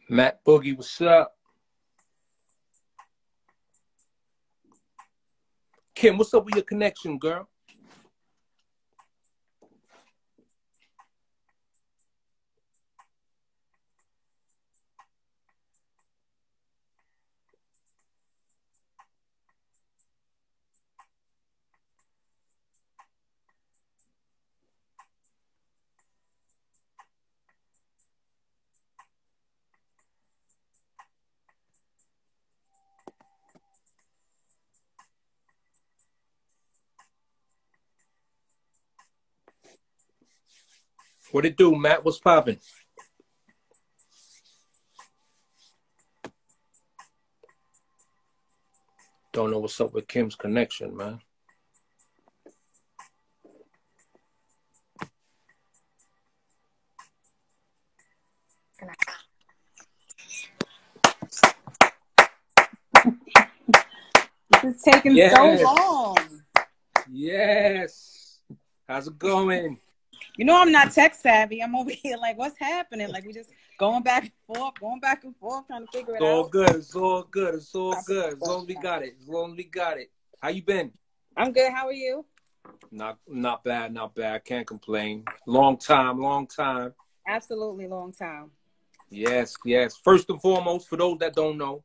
Matt Boogie, what's up? Kim, what's up with your connection, girl? What it do, Matt? What's poppin'? Don't know what's up with Kim's connection, man. This is taking so long. Yes. How's it going? You know I'm not tech savvy. I'm over here like, what's happening? Like we just going back and forth, trying to figure it out. It's all good. It's all good. It's all good. As long as we got it. As long as we got it. How you been? I'm good. How are you? Not bad. Not bad. Can't complain. Long time. Absolutely long time. Yes. First and foremost, for those that don't know,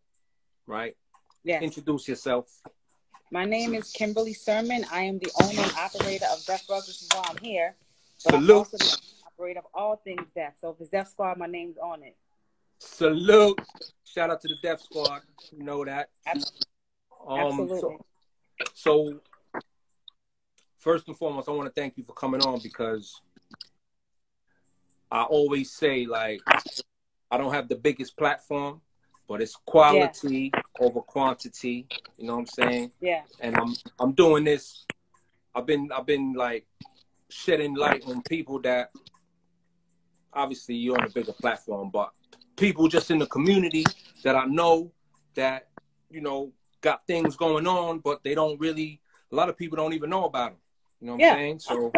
right? Yes. Introduce yourself. My name is Kimberly Sermon. I am the owner and operator of DEFRUGS. This is why I'm here. But Salute. I'm also the operator of all things Def. So if it's Def Squad, my name's on it. Salute. Shout out to the Def Squad. You know that. Absolutely. So first and foremost, I want to thank you for coming on because I always say, like, I don't have the biggest platform, but it's quality over quantity. You know what I'm saying? Yeah. And I'm doing this. I've been like shedding light on people that obviously you're on a bigger platform, but people just in the community that I know that, you know, got things going on, but they don't really, a lot of people don't even know about them. You know what I'm saying? So,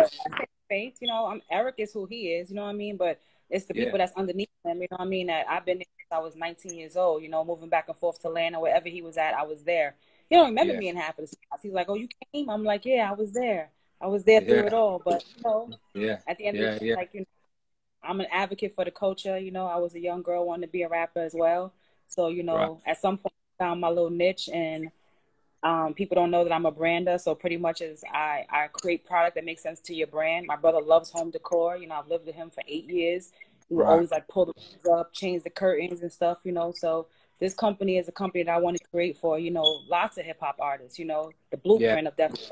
faith, you know, ERICK is who he is, you know what I mean? But it's the people that's underneath him, you know what I mean? That I've been there since I was 19 years old, you know, moving back and forth to Atlanta, wherever he was at, I was there. He don't remember me in half of the spots. He's like, oh, you came? I'm like, yeah, I was there. I was there through it all. But, you know, at the end of the day, like, you know, I'm an advocate for the culture. You know, I was a young girl wanting to be a rapper as well. So, you know, at some point I found my little niche, and people don't know that I'm a brander. So pretty much as I create product that makes sense to your brand. My brother loves home decor. You know, I've lived with him for 8 years. He would always like pull the things up, change the curtains and stuff, you know. So this company is a company that I want to create for, you know, lots of hip hop artists, you know, the blueprint of DEFRUGS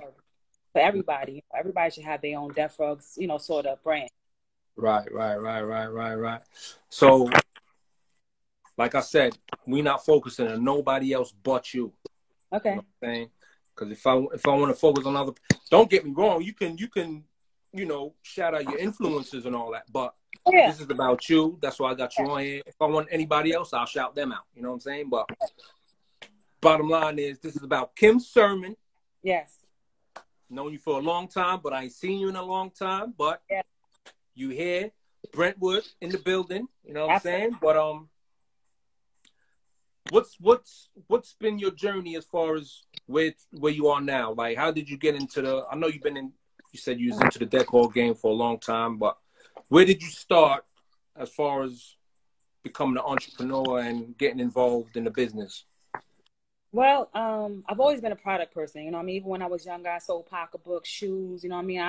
for everybody. Everybody should have their own DEFRUGS, you know, sort of brand. Right. So, like I said, we not focusing on nobody else but you. Okay. You know what I'm saying? Because if I want to focus on other, don't get me wrong, you can, you know, shout out your influences and all that, but this is about you. That's why I got you on here. If I want anybody else, I'll shout them out. You know what I'm saying? But bottom line is, this is about Kim Sermon. Yes. Known you for a long time, but I ain't seen you in a long time. But you here, Brentwood in the building. You know what I'm saying? But what's been your journey as far as where you are now? Like, how did you get into the? I know you've been in. You said you was into the decor game for a long time, but where did you start as far as becoming an entrepreneur and getting involved in the business? Well, I've always been a product person, you know what I mean? Even when I was younger, I sold pocketbooks, shoes, you know what I mean?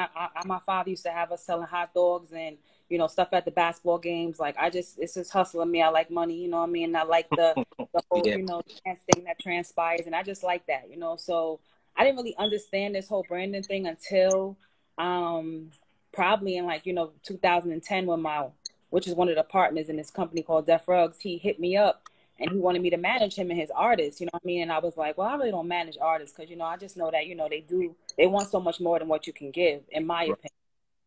My father used to have us selling hot dogs and, you know, stuff at the basketball games. Like, it's just hustling me. I like money, you know what I mean? I like the whole, you know, thing that transpires, and I just like that, you know? So I didn't really understand this whole branding thing until probably in, like, you know, 2010 when which is one of the partners in this company called DEFRUGS, he hit me up. And he wanted me to manage him and his artists, you know what I mean? And I was like, well, I really don't manage artists because, you know, I just know that, you know, they want so much more than what you can give, in my opinion.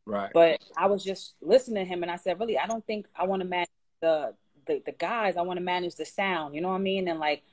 Right. But I was just listening to him, and I said, really, I don't think I want to manage the guys. I want to manage the sound, you know what I mean? And, like,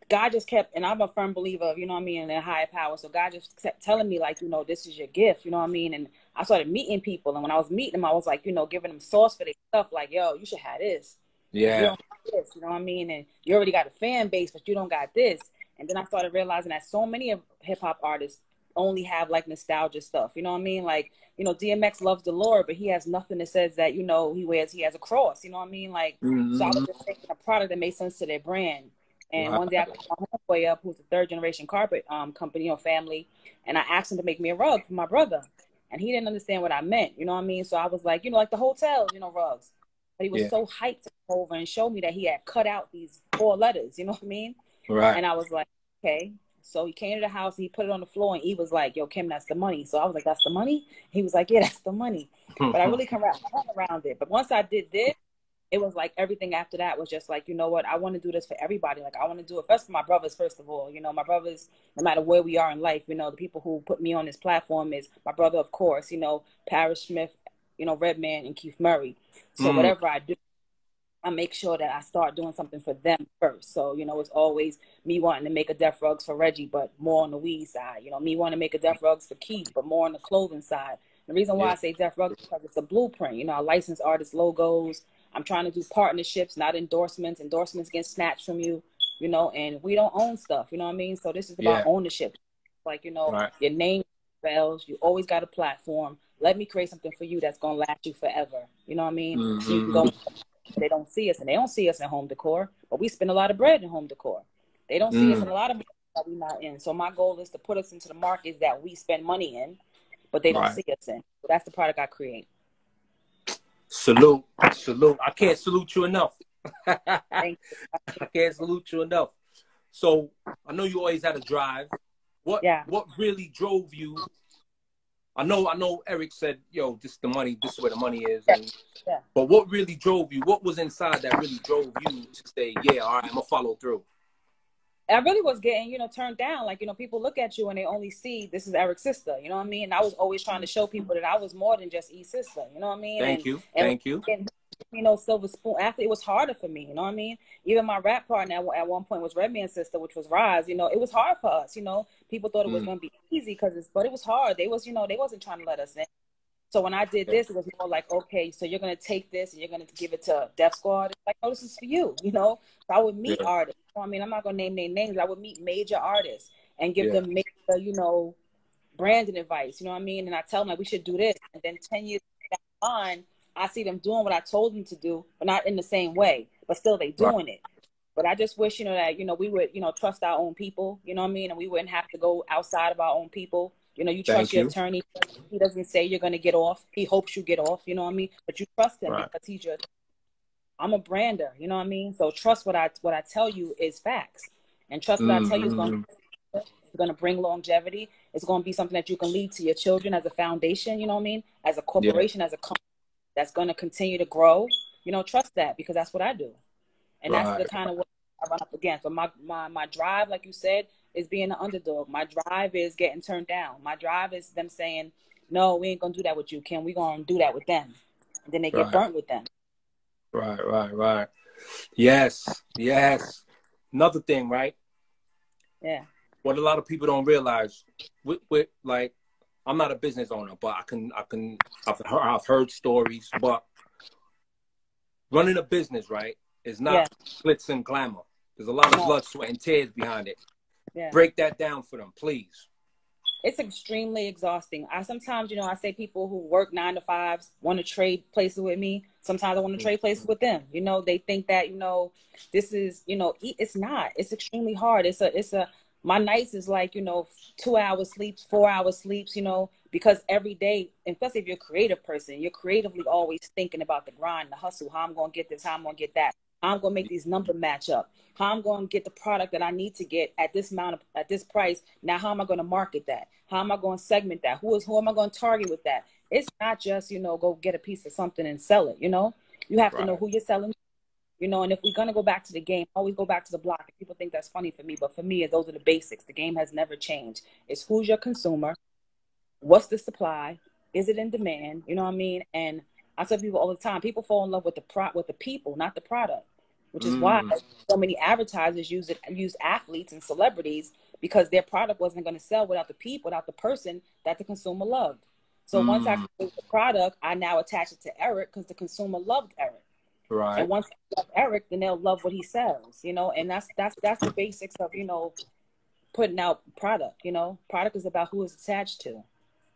God just kept, and I'm a firm believer of, you know what I mean, in a higher power. So God just kept telling me, like, you know, this is your gift, you know what I mean? And I started meeting people. And when I was meeting them, I was like, you know, giving them sauce for their stuff. Like, yo, you should have this. You Yeah. don't have this, you know what I mean? And you already got a fan base, but you don't got this. And then I started realizing that so many of hip hop artists only have like nostalgia stuff. You know what I mean? Like, DMX loves the Lord, but he has nothing that says that, he has a cross. You know what I mean? Like, so I was just thinking a product that made sense to their brand. And one day I called my homeboy up, who's a third generation carpet company or family, and I asked him to make me a rug for my brother. And he didn't understand what I meant. You know what I mean? So I was like, like the hotels, rugs. But he was so hyped to come over and show me that he had cut out these 4 letters. You know what I mean? Right. And I was like, okay. So he came to the house, he put it on the floor, and he was like, yo, Kim, that's the money. So I was like, that's the money? He was like, yeah, that's the money. But I really come around it. But once I did this, it was like everything after that was just like, you know what? I want to do this for everybody. Like, I want to do it first for my brothers, first of all. My brothers, no matter where we are in life, the people who put me on this platform is my brother, of course, Paris Smith, Redman, and Keith Murray. So whatever I do, I make sure that I start doing something for them first. So, it's always me wanting to make a DEFRUGS for Reggie, but more on the weed side. Me wanting to make a DEFRUGS for Keith, but more on the clothing side. The reason why I say DEFRUGS is because it's a blueprint. I license artist logos. I'm trying to do partnerships, not endorsements. Endorsements get snatched from you, and we don't own stuff. You know what I mean? So this is about ownership. Like, your name spells. You always got a platform. Let me create something for you that's going to last you forever. You know what I mean? So you can go. They don't see us, and they don't see us in home decor, but we spend a lot of bread in home decor. They don't see us in a lot of markets that we're not in. So my goal is to put us into the markets that we spend money in, but they don't see us in. So that's the product I create. Salute. I can't salute you enough. Thank you. I can't salute you enough. So I know you always had a drive. What really drove you? I know Eric said, yo, this is the money, this is where the money is. But what really drove you? What was inside that really drove you to say, yeah, all right, I'm gonna follow through? I really was getting, turned down. Like, people look at you and they only see this is Eric's sister. You know what I mean? And I was always trying to show people that I was more than just E's sister. You know what I mean? Thank you. Thank you. And, silver spoon. After it was harder for me. You know what I mean? Even my rap partner at one point was Redman's sister, which was Roz. It was hard for us. People thought it was going to be easy but it was hard. They wasn't trying to let us in. So when I did this, it was more like, okay, so you're going to take this and you're going to give it to Def Squad. It's like, no, this is for you, So I would meet artists. I mean, I'm not going to name their names. I would meet major artists and give them major, branding advice. You know what I mean? And I tell them, like, we should do this. And then 10 years down the line, I see them doing what I told them to do, but not in the same way. But still, they doing it. But I just wish, that, we would, trust our own people. You know what I mean? And we wouldn't have to go outside of our own people. You trust your attorney. He doesn't say you're going to get off. He hopes you get off. You know what I mean? But you trust him because he's your. I'm a brander. You know what I mean? So trust what I tell you is facts, and trust what I tell you is going to bring longevity. It's going to be something that you can lead to your children as a foundation. You know what I mean? As a corporation, as a company that's going to continue to grow. Trust that because that's what I do, and that's the kind of what I run up against. So my drive, like you said, is being an underdog. My drive is getting turned down. My drive is them saying, no, we ain't going to do that with you, Kim. We're going to do that with them. And then they get burnt with them. Right. Yes. Another thing, right? Yeah. What a lot of people don't realize, with like, I'm not a business owner, but I've heard stories, but running a business, right, is not glitz and glamour. There's a lot of blood, sweat, and tears behind it. Yeah. Break that down for them, please. It's extremely exhausting. I sometimes, I say people who work 9 to 5s want to trade places with me. Sometimes I want to trade places with them. They think that, this is, it's not. It's extremely hard. My nights is like, 2 hours sleeps, 4 hours sleeps, because every day, especially if you're a creative person, you're creatively always thinking about the grind, the hustle, how I'm going to get this, how I'm going to get that. How I'm going to make these numbers match up. How I'm going to get the product that I need to get at this at this price. Now, how am I going to market that? How am I going to segment that? Who am I going to target with that? It's not just, go get a piece of something and sell it, You have to know who you're selling, and if we're going to go back to the game, always go back to the block. People think that's funny for me, but for me, those are the basics. The game has never changed. It's who's your consumer? What's the supply? Is it in demand? You know what I mean? And I tell people all the time, people fall in love with the people, not the product, which is why so many advertisers use athletes and celebrities because their product wasn't going to sell without the person that the consumer loved. So once I create the product, I now attach it to Eric because the consumer loved Eric. Right. And once they love Eric, then they'll love what he sells, you know, and that's the basics of, you know, putting out product, you know. Product is about who it's attached to.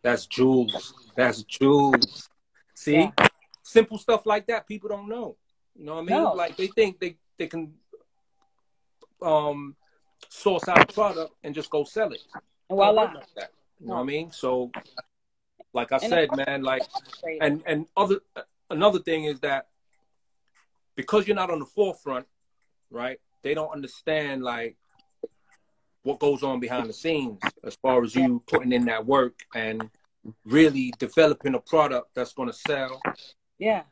That's jewels. That's jewels. See? Yeah. Simple stuff like that people don't know. You know what I mean? No. Like they think they can source out a product and just go sell it. And voila. Like that. You know what I mean? So like I said, man, like and another thing is that because you're not on the forefront, right? They don't understand like what goes on behind the scenes as far as you putting in that work and really developing a product that's going to sell. Yeah.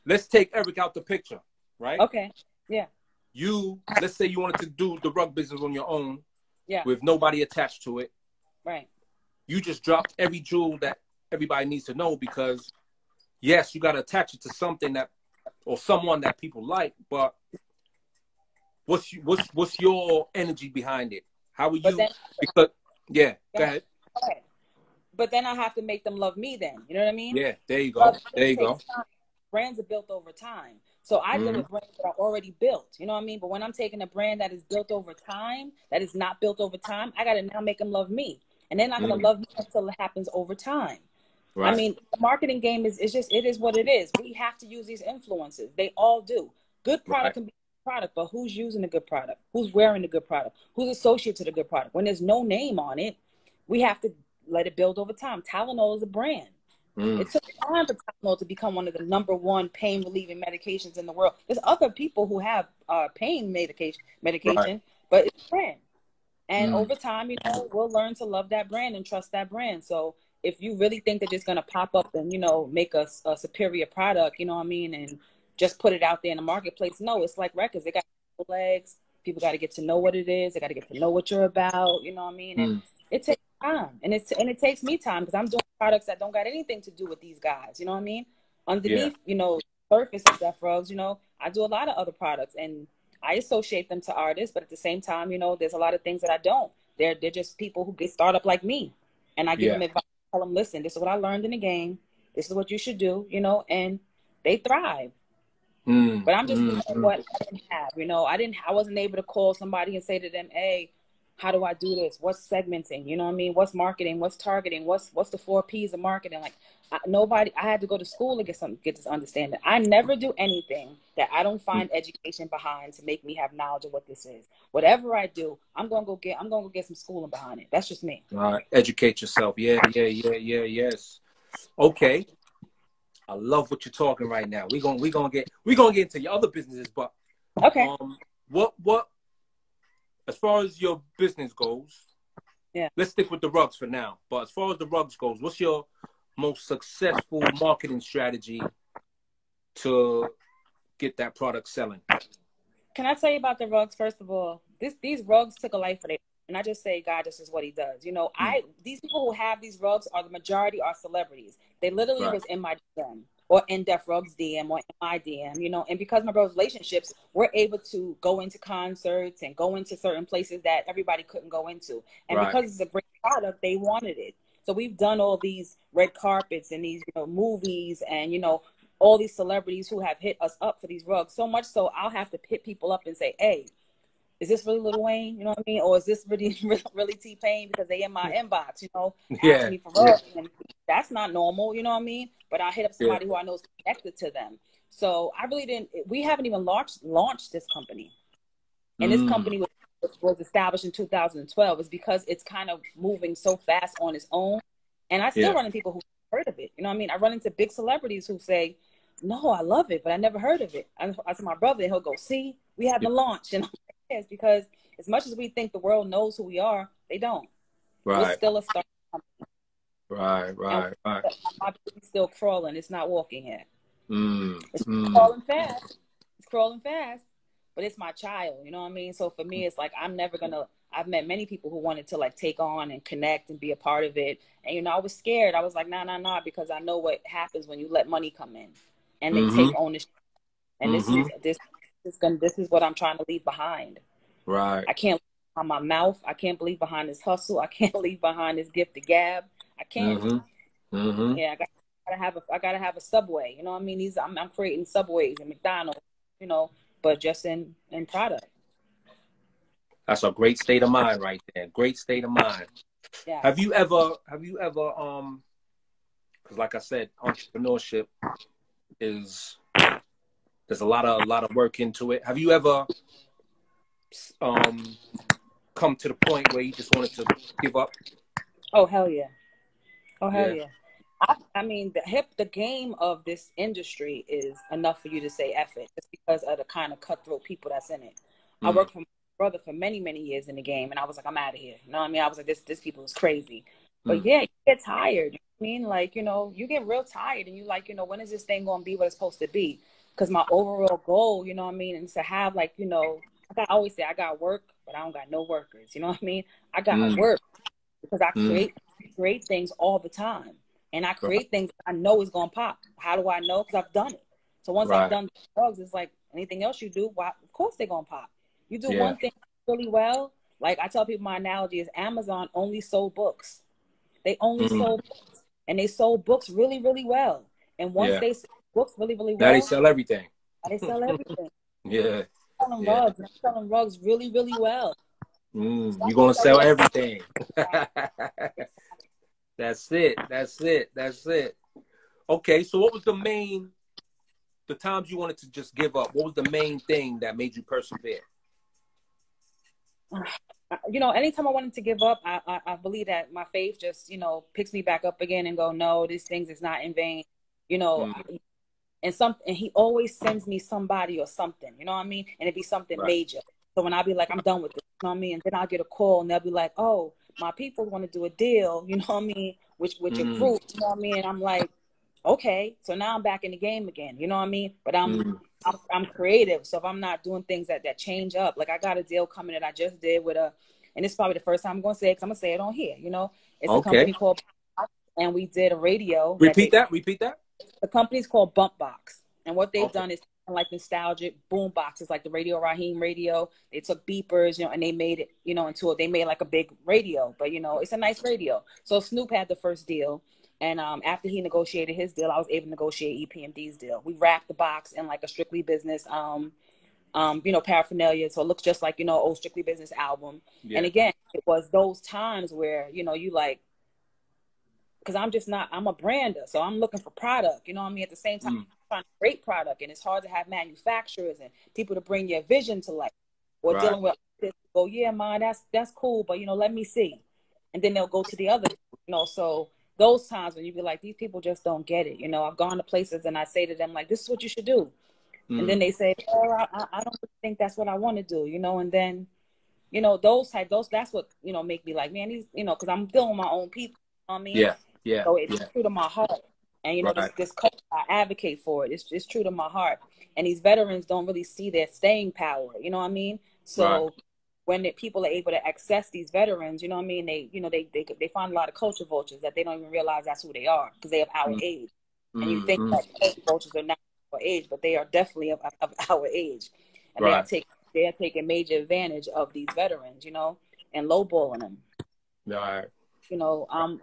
Let's take Eric out the picture, right? Okay. Yeah. Let's say you wanted to do the rug business on your own, yeah, with nobody attached to it. Right. You just dropped every jewel that everybody needs to know because, yes, you got to attach it to something that, or someone that people like, but what's your energy behind it? How are you? Because go ahead. Okay. But then I have to make them love me then. You know what I mean? Yeah, there you go. There you go. Brands are built over time. So I deal with brands that are already built. You know what I mean? But when I'm taking a brand that is built over time, that is not built over time, I got to now make them love me. And they're not going to love me until it happens over time. Right. I mean, the marketing game it is what it is. We have to use these influences. They all do. Good product can be a product, but who's using a good product? Who's wearing a good product? Who's associated to the good product? When there's no name on it, we have to let it build over time. Tylenol is a brand. It took time for Tylenol to become one of the #1 pain relieving medications in the world. There's other people who have pain medication, but it's a brand. And over time, you know, we'll learn to love that brand and trust that brand. So if you really think that it's going to pop up and, you know, make a superior product, you know what I mean, and just put it out there in the marketplace, no, it's like records. They got legs. People got to get to know what it is. They got to get to know what you're about, you know what I mean? And it takes time. And it takes me time because I'm doing products that don't got anything to do with these guys, you know what I mean? Underneath, you know, surface of DEFRUGS, you know, I do a lot of other products and I associate them to artists, but at the same time, you know, there's a lot of things that I don't. They're just people who get started up like me. And I give them advice, tell them, listen, this is what I learned in the game. This is what you should do, you know, and they thrive. But I'm just doing what I didn't have, you know. I wasn't able to call somebody and say to them, hey, how do I do this? What's segmenting? You know what I mean? What's marketing? What's targeting? What's the 4 P's of marketing? Like I had to go to school to get this understanding. I never do anything that I don't find education behind to make me have knowledge of what this is. Whatever I do, I'm gonna go get some schooling behind it. That's just me. All right, educate yourself. Yes. Okay. I love what you're talking right now. We're gonna get into your other businesses, but okay. What as far as your business goes, let's stick with the rugs for now. But as far as the rugs goes, what's your most successful marketing strategy to get that product selling? Can I tell you about the rugs? First of all, these rugs took a life for them. And I just say, God, this is what he does. You know, these people who have these rugs are the majority are celebrities. They literally was in my DM or in DEFRUGS DM or in my DM, you know, and because my brother's relationships, we're able to go into concerts and go into certain places that everybody couldn't go into. And because it's a great product, they wanted it. So we've done all these red carpets and these, you know, movies and, you know, all these celebrities who have hit us up for these rugs. So much so I'll have to hit people up and say, hey, is this really Lil Wayne? You know what I mean? Or is this really T-Pain because they in my inbox, you know, asking me for rugs. And that's not normal, you know what I mean? But I hit up somebody who I know is connected to them. So I really we haven't even launched this company. And this company was established in 2012. It's because it's kind of moving so fast on its own. And I still run into people who heard of it. You know what I mean? I run into big celebrities who say, no, I love it, but I never heard of it. I said, my brother, and he'll go, see, we haven't launched. And is because as much as we think the world knows who we are, they don't. We're still a startup company. Right. My baby's still crawling. It's not walking yet. It's crawling fast. It's crawling fast, but it's my child. You know what I mean? So for me, it's like I've met many people who wanted to like take on and connect and be a part of it. And you know, I was scared. I was like, nah, because I know what happens when you let money come in and they take ownership. And this is what I'm trying to leave behind. Right. I can't leave behind my mouth. I can't leave behind this hustle. I can't leave behind this gift to gab. I can't. Yeah, I gotta have a Subway. You know what I mean? I'm creating Subways and McDonald's. You know, but just in product. That's a great state of mind right there. Great state of mind. Yeah. Have you ever because like I said, entrepreneurship is, there's a lot of work into it. Have you ever come to the point where you just wanted to give up? Oh hell yeah. Oh hell yeah. I mean, the game of this industry is enough for you to say F it, just because of the kind of cutthroat people that's in it. I worked for my brother for many, many years in the game, and I was like, I'm out of here. You know what I mean? I was like, this people is crazy. But yeah, you get tired. You know what I mean? Like, you know, you get real tired, and you like, you know, when is this thing going to be what it's supposed to be? Because my overall goal, you know what I mean, is to have, like, you know, I always say I got work, but I don't got no workers. You know what I mean? I got work because I create things all the time. And I create things I know is going to pop. How do I know? Because I've done it. So once I've done drugs, it's like anything else you do, why, of course they're going to pop. You do one thing really well. Like I tell people, my analogy is Amazon only sold books. They only sold books. And they sold books really, really well. And once they sold books really, really well. Now they sell everything. They sell everything. Yeah. Selling rugs. I'm selling rugs really, really well. You're going to sell everything. That's it. Okay, so what was the times you wanted to just give up? What was the main thing that made you persevere? You know, anytime I wanted to give up, I believe that my faith just, you know, picks me back up again and go, no, these things is not in vain. You know, and he always sends me somebody or something, you know what I mean? And it'd be something major. So when I be like, I'm done with this, you know what I mean? And then I'll get a call and they'll be like, oh, my people want to do a deal, you know what I mean? With your group, you know what I mean? And I'm like, okay, so now I'm back in the game again, you know what I mean? But I'm creative. So if I'm not doing things that change up, like I got a deal coming that I just did with and it's probably the first time I'm going to say it because I'm going to say it on here, you know? It's a company called, and we did a radio. Repeat that. The company's called Bump Box. And what they've done is like nostalgic boom boxes, like the Radio Raheem radio. They took beepers, you know, and they made it, you know, they made like a big radio, but you know, it's a nice radio. So Snoop had the first deal. And after he negotiated his deal, I was able to negotiate EPMD's deal. We wrapped the box in like a Strictly Business, you know, paraphernalia. So it looks just like, you know, old Strictly Business album. Yeah. And again, it was those times where, you know, you like, because I'm a brander. So I'm looking for product, you know what I mean? At the same time, I'm trying to create product. And it's hard to have manufacturers and people to bring your vision to life. Or dealing with this, go, yeah, man, that's cool. But, you know, let me see. And then they'll go to the other, you know, so those times when you be like, these people just don't get it. You know, I've gone to places and I say to them, like, this is what you should do. And then they say, oh, I don't think that's what I want to do, you know, and then, you know, that's what, you know, make me like, man, these, you know, because I'm dealing with my own people, you know what I mean? Yeah. So it's true to my heart. And, you know, this culture, I advocate for it. It's true to my heart. And these veterans don't really see their staying power, you know what I mean? So when people are able to access these veterans, you know what I mean? They, you know, they find a lot of culture vultures that they don't even realize that's who they are because they have our age. And you think that culture vultures are not our age, but they are definitely of our age. And they are taking major advantage of these veterans, you know, and lowballing them. You know, on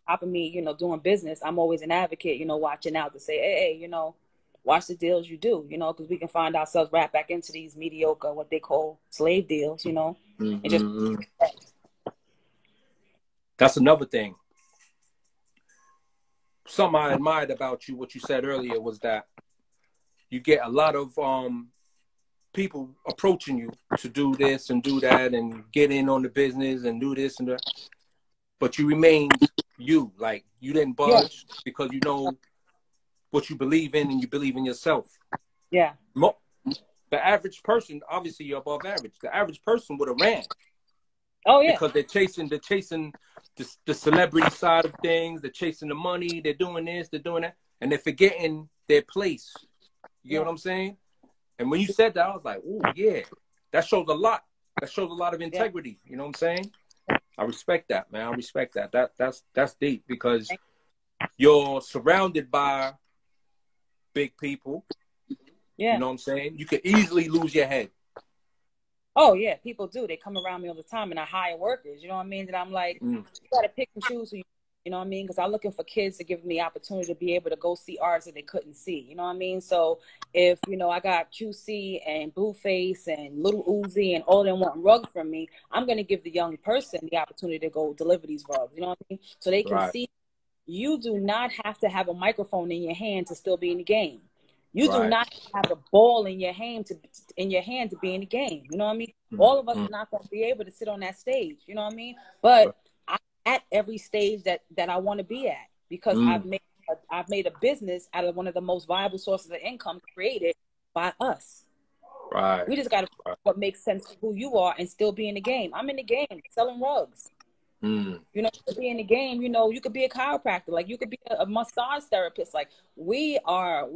top of me, you know, doing business, I'm always an advocate, you know, watching out to say, hey, you know, watch the deals you do, you know, because we can find ourselves wrapped back into these mediocre, what they call slave deals, you know. And just that's another thing. Something I admired about you, what you said earlier, was that you get a lot of people approaching you to do this and do that and get in on the business and do this and that. But you remained you, like you didn't budge because you know what you believe in and you believe in yourself. Yeah. The average person, obviously you're above average. The average person would have ran. Oh yeah. Because they're chasing the celebrity side of things. They're chasing the money. They're doing this. They're doing that, and they're forgetting their place. You get what I'm saying? And when you said that, I was like, "Oh yeah, that shows a lot. That shows a lot of integrity." You know what I'm saying? I respect that, man. I respect that. That's deep because you're surrounded by big people. Yeah. You know what I'm saying? You could easily lose your head. Oh, yeah. People do. They come around me all the time and I hire workers. You know what I mean? And I'm like, you got to pick and choose who you You know what I mean? Because I'm looking for kids to give me the opportunity to be able to go see artists that they couldn't see. You know what I mean? So if, you know, I got QC and Blueface and Little Uzi and all of them wanting rugs from me, I'm going to give the young person the opportunity to go deliver these rugs. You know what I mean? So they can see you do not have to have a microphone in your hand to still be in the game. You do not have a ball in your hand to be in the game. You know what I mean? All of us are not going to be able to sit on that stage. You know what I mean? But I'm at every stage that I want to be at, because I've made a business out of one of the most viable sources of income created by us. We just got to what makes sense to who you are and still be in the game. I'm in the game selling rugs. You know, to be in the game, you know, you could be a chiropractor, like you could be a massage therapist. Like we are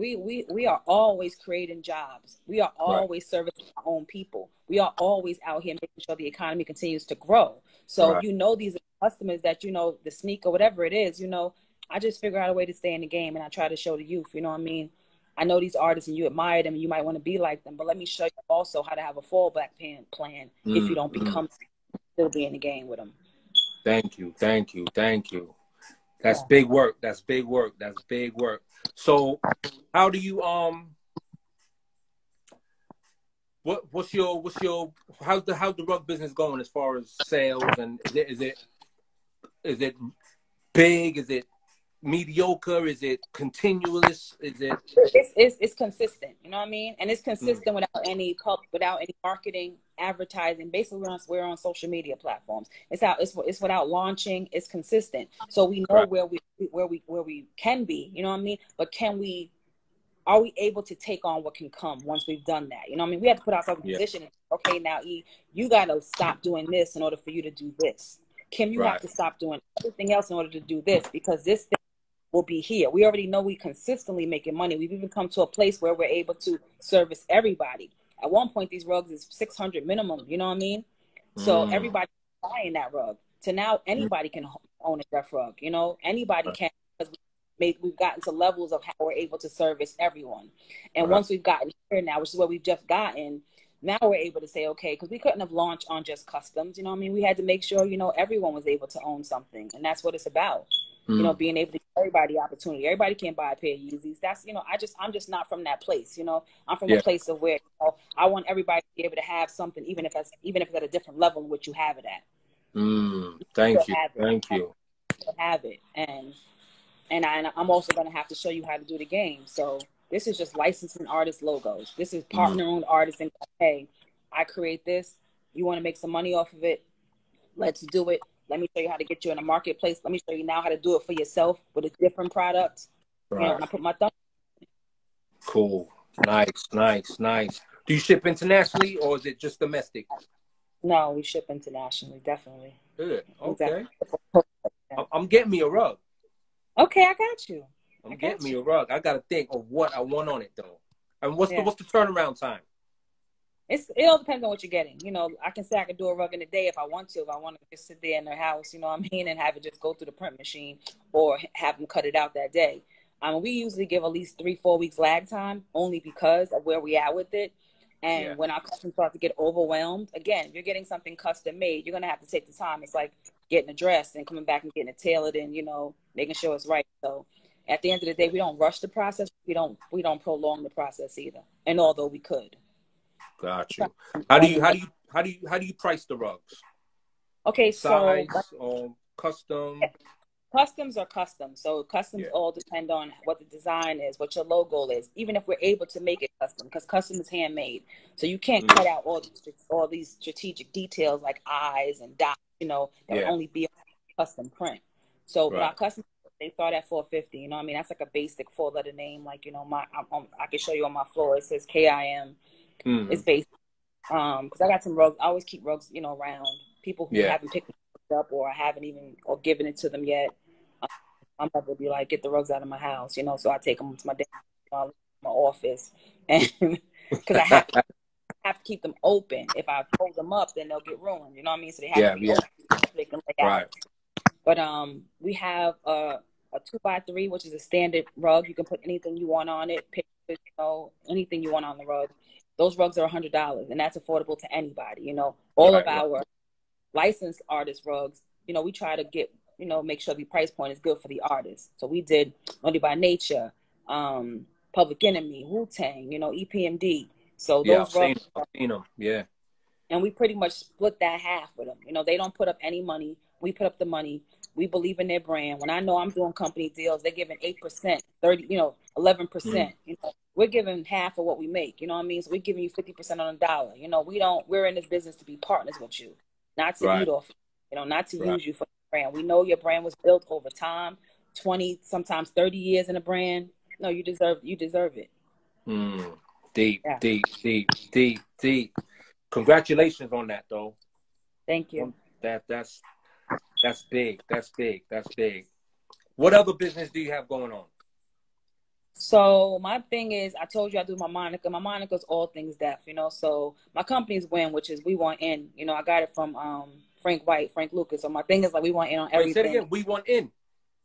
always creating jobs. We are always servicing our own people. We are always out here making sure the economy continues to grow. So if you know these are customers that, you know, the sneaker, whatever it is, you know, I just figure out a way to stay in the game, and I try to show the youth, you know what I mean? I know these artists and you admire them and you might want to be like them, but let me show you also how to have a fallback plan if you don't become still be in the game with them. Thank you. That's big work. That's big work. So how do you what's your how's the rug business going as far as sales, and is it big? Is it mediocre? Is it continuous? It's consistent, you know what I mean? And it's consistent without any marketing, advertising. Basically, we're on social media platforms. It's without launching. It's consistent, so we know where we can be, you know what I mean? But are we able to take on what can come once we've done that? You know what I mean? We have to put ourselves in position. Okay, now you got to stop doing this in order for you to do this. Kim, you have to stop doing everything else in order to do this, because this thing will be here. We already know we consistently making money. We've even come to a place where we're able to service everybody. At one point, these rugs is $600 minimum. You know what I mean? So everybody's buying that rug. So now anybody can own a Def Rug. You know, anybody can, because we've gotten to levels of how we're able to service everyone. And once we've gotten here now, which is where we've just gotten, now we're able to say, okay, because we couldn't have launched on just customs. You know what I mean? We had to make sure, you know, everyone was able to own something. And that's what it's about. You know, being able to give everybody everybody Everybody can't buy a pair of Yeezys. That's, you know, I'm just not from that place. You know, I'm from a place of where, you know, I want everybody to be able to have something, even if it's at a different level in which you have it at. Thank you. Have it, and I'm also going to have to show you how to do the game. So this is just licensing artist logos. This is partnering with artists and, hey, I create this. You want to make some money off of it? Let's do it. Let me show you how to get you in a marketplace. Let me show you now how to do it for yourself with a different product. You know, and I put my thumb. Cool. Nice. Do you ship internationally, or is it just domestic? No, we ship internationally, definitely. Good. Okay. I'm getting me a rug. Okay, I got you. I'm getting me a rug. I got to think of what I want on it, though. And what's the turnaround time? It all depends on what you're getting. You know, I can say I can do a rug in a day if I want to. If I want to just sit there in their house, you know what I mean, and have it just go through the print machine, or have them cut it out that day. We usually give at least 3-4 weeks lag time, only because of where we at with it. And when our customers start to get overwhelmed, again, if you're getting something custom made, you're going to have to take the time. It's like getting a dress and coming back and getting it tailored and, you know, making sure it's right. So at the end of the day, we don't rush the process. We don't prolong the process either. And although we could. Got you. How do you price the rugs? Okay, size or custom? Customs are custom. So customs all depend on what the design is, what your logo is, even if we're able to make it custom, because custom is handmade. So you can't cut out all these strategic details like eyes and dots, you know, that would only be a custom print. So but our custom, they start at $450. You know what I mean? That's like a basic 4-letter name. Like, you know, I can show you on my floor. It says KIM. It's basic. Because I got some rugs. I always keep rugs, you know, around. People who haven't picked it up or given it to them yet. My mother will be like, get the rugs out of my house, you know. So I take them to my office, and because I have to keep them open. If I fold them up, then they'll get ruined. You know what I mean? So they have to be open so they can lay out. But we have a 2x3, which is a standard rug. You can put anything you want on it, pictures, you know, anything you want on the rug. Those rugs are $100, and that's affordable to anybody. You know, all of our licensed artist rugs, you know, we try to get you know, make sure the price point is good for the artist. So we did Only by Nature, Public Enemy, Wu-Tang, you know, EPMD. So Yeah, those rugs, I've seen them. Yeah. and we pretty much split that half with them. You know, they don't put up any money. We put up the money. We believe in their brand. When I know I'm doing company deals, they're giving 8%, 30, you know, 11%. You know, we're giving half of what we make. You know what I mean? So we're giving you 50% on the dollar. You know, we're in this business to be partners with you, not to eat off, you know, not to use you for the brand. We know your brand was built over time, 20, sometimes 30 years in a brand. No, you deserve it. Deep, deep, deep, deep, deep. Congratulations on that, though. Thank you. That's big. That's big. That's big. What other business do you have going on? So my thing is, I told you I do my moniker. My moniker is all things deaf, you know. So my company's Win, which is We Want In. You know, I got it from Frank Lucas. So my thing is like We Want In on everything. Say it again. We Want In.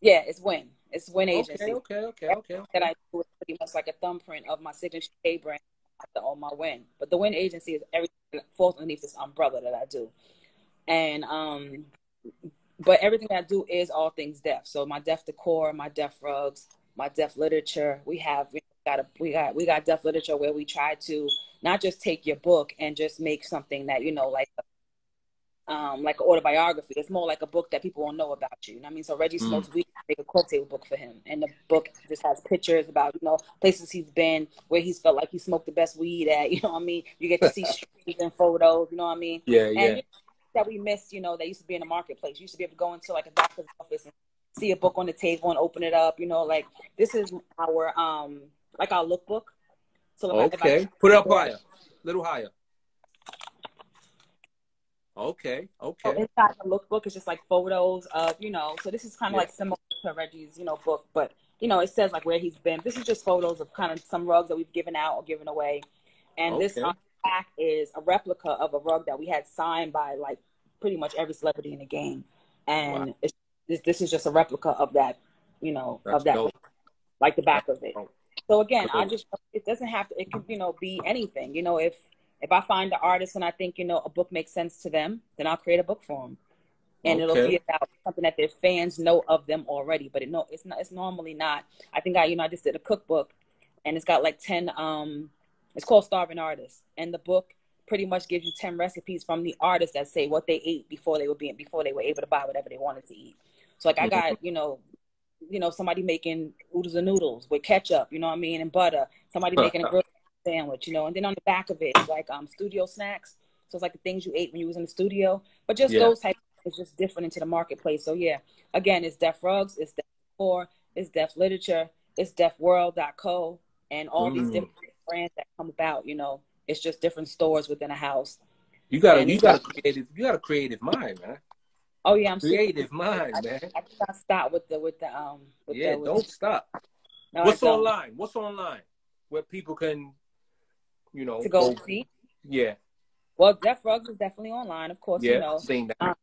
Yeah, it's Win. It's Win Agency. Okay. That I do is pretty much like a thumbprint of my signature K brand on my Win. But the Win Agency is everything that falls underneath this umbrella that I do. And but everything I do is all things deaf. So my deaf decor, my deaf rugs, my deaf literature. We got deaf literature where we try to not just take your book and just make something that, you know, like an autobiography. It's more like a book that people won't know about you. You know what I mean? So Reggie smokes weed, make a cocktail book for him. And the book just has pictures about, you know, places he's been, where he's felt like he smoked the best weed at. You know what I mean? You get to see streets and photos, you know what I mean? Yeah. And you know, that we missed, you know, that used to be in the marketplace. You used to be able to go into like a doctor's office and see a book on the table and open it up, you know, like this is our like our lookbook. So if I put it up higher, a little higher. Okay. So inside the lookbook is just like photos of, you know, so this is kind of like similar to Reggie's, you know, book, but you know, it says like where he's been. This is just photos of kind of some rugs that we've given out or given away. And this on the back is a replica of a rug that we had signed by like pretty much every celebrity in the game. And this is just a replica of that, you know, of that, like the back of it. So again, it doesn't have to, it could, you know, be anything. You know, if I find the artist and I think, you know, a book makes sense to them, then I'll create a book for them. And it'll be about something that their fans know of them already. But it's normally not. I think I just did a cookbook and it's got like 10, it's called Starving Artists. And the book pretty much gives you 10 recipes from the artists that say what they ate before they were able to buy whatever they wanted to eat. So like I got, you know, somebody making oodles and noodles with ketchup, you know what I mean, and butter. Somebody making a grilled sandwich, you know, and then on the back of it, it's like studio snacks. So it's like the things you ate when you was in the studio. But just those types of things, just different into the marketplace. So yeah, again, it's Def Rugs, it's Def Decor, it's Def Literature, it's DefWorld.co, and all these different brands that come about, you know. It's just different stores within a house. You got a creative mind, man. Oh yeah, I'm creative mind, man. I cannot stop with the don't stop. No, What's online where people can, you know, to go see? Yeah. Well, Def Rugs is definitely online, of course. You know, seen that.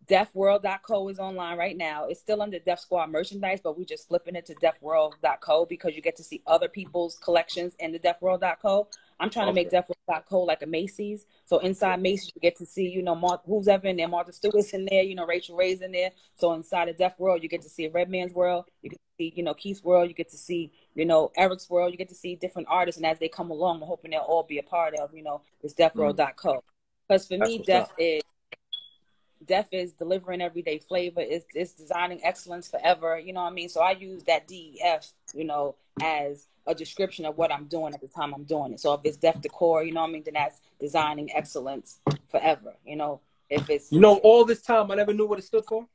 DefWorld.co is online right now. It's still under Def Squad merchandise, but we're just flipping it to DefWorld.co because you get to see other people's collections in the DefWorld.co. I'm trying to make DefWorld.co like a Macy's. So inside Macy's, you get to see, you know, who's ever in there. Martha Stewart's in there, you know, Rachel Ray's in there. So inside of Def World, you get to see Redman's world. You get to see, you know, Keith's world. You get to see, you know, Eric's world. You get to see different artists. And as they come along, I'm hoping they'll all be a part of, you know, this DefWorld.co. Because for me, Def is delivering everyday flavor. It's designing excellence forever. You know what I mean? So I use that DEF, you know, as a description of what I'm doing at the time I'm doing it. So if it's Def Decor, you know what I mean, then that's designing excellence forever. You know, if it's, you know, all this time I never knew what it stood for.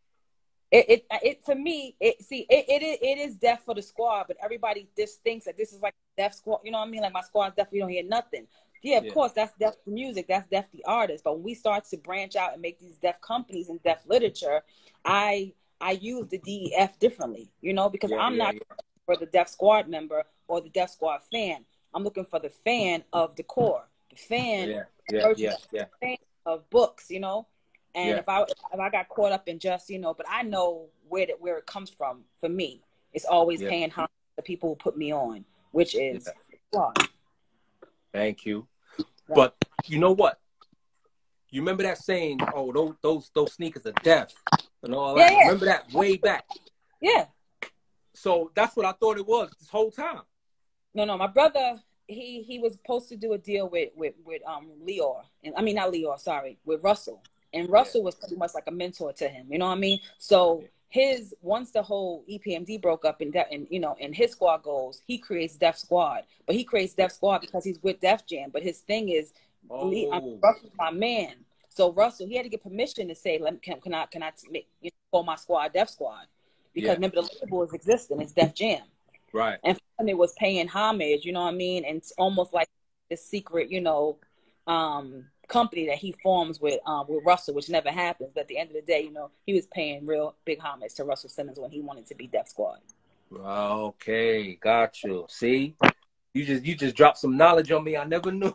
It for me, it is Def for the squad, but everybody just thinks that this is like Def squad. You know what I mean? Like my squad's Def, you don't hear nothing. Yeah, of course, that's Def the music, that's Def the artist. But when we start to branch out and make these Def companies and Def literature, I use the DEF differently, you know, because I'm not for the Def Squad member or the Def Squad fan. I'm looking for the fan of decor, the fan, fan of books, you know. And if I got caught up in just, you know, but I know where it comes from. For me, it's always paying homage to the people who put me on, which is Squad. Thank you. But you know what? You remember that saying, "Oh, those sneakers are Def." and all Yeah, that. yeah. Remember that way back? Yeah. So that's what I thought it was this whole time. No, my brother, he was supposed to do a deal with Leor, and I mean not Leor, sorry, with Russell, and Russell was pretty much like a mentor to him. You know what I mean? So his once the whole EPMD broke up and you know, and his squad goes, he creates Def Squad, but he creates Def Squad because he's with Def Jam. But his thing is, Russell's my man. So Russell, he had to get permission to say, can I make, you know, call my squad Def Squad? Because remember the label is existing, it's Def Jam. Right. And for him, it was paying homage, you know what I mean? And it's almost like this secret, you know, company that he forms with Russell, which never happens. But at the end of the day, you know, he was paying real big homage to Russell Simmons when he wanted to be Def Squad. Okay, got you. See? You just dropped some knowledge on me I never knew.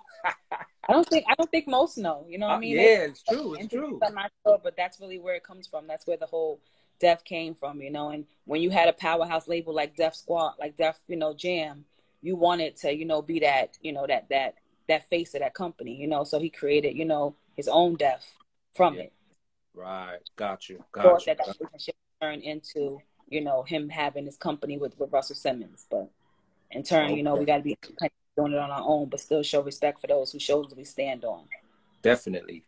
I don't think most know, you know what I mean? Yeah, it's true. It's true. I'm not sure, but that's really where it comes from. That's where the whole Def came from, you know. And when you had a powerhouse label like Def Squad, like Def, you know, Jam, you wanted to, you know, be that, you know, that face of that company, you know. So he created, you know, his own Def from it. Right. Got you. That relationship turned into, you know, him having his company with Russell Simmons. But in turn, you know, we got to be doing it on our own, but still show respect for those who shows we stand on. Definitely.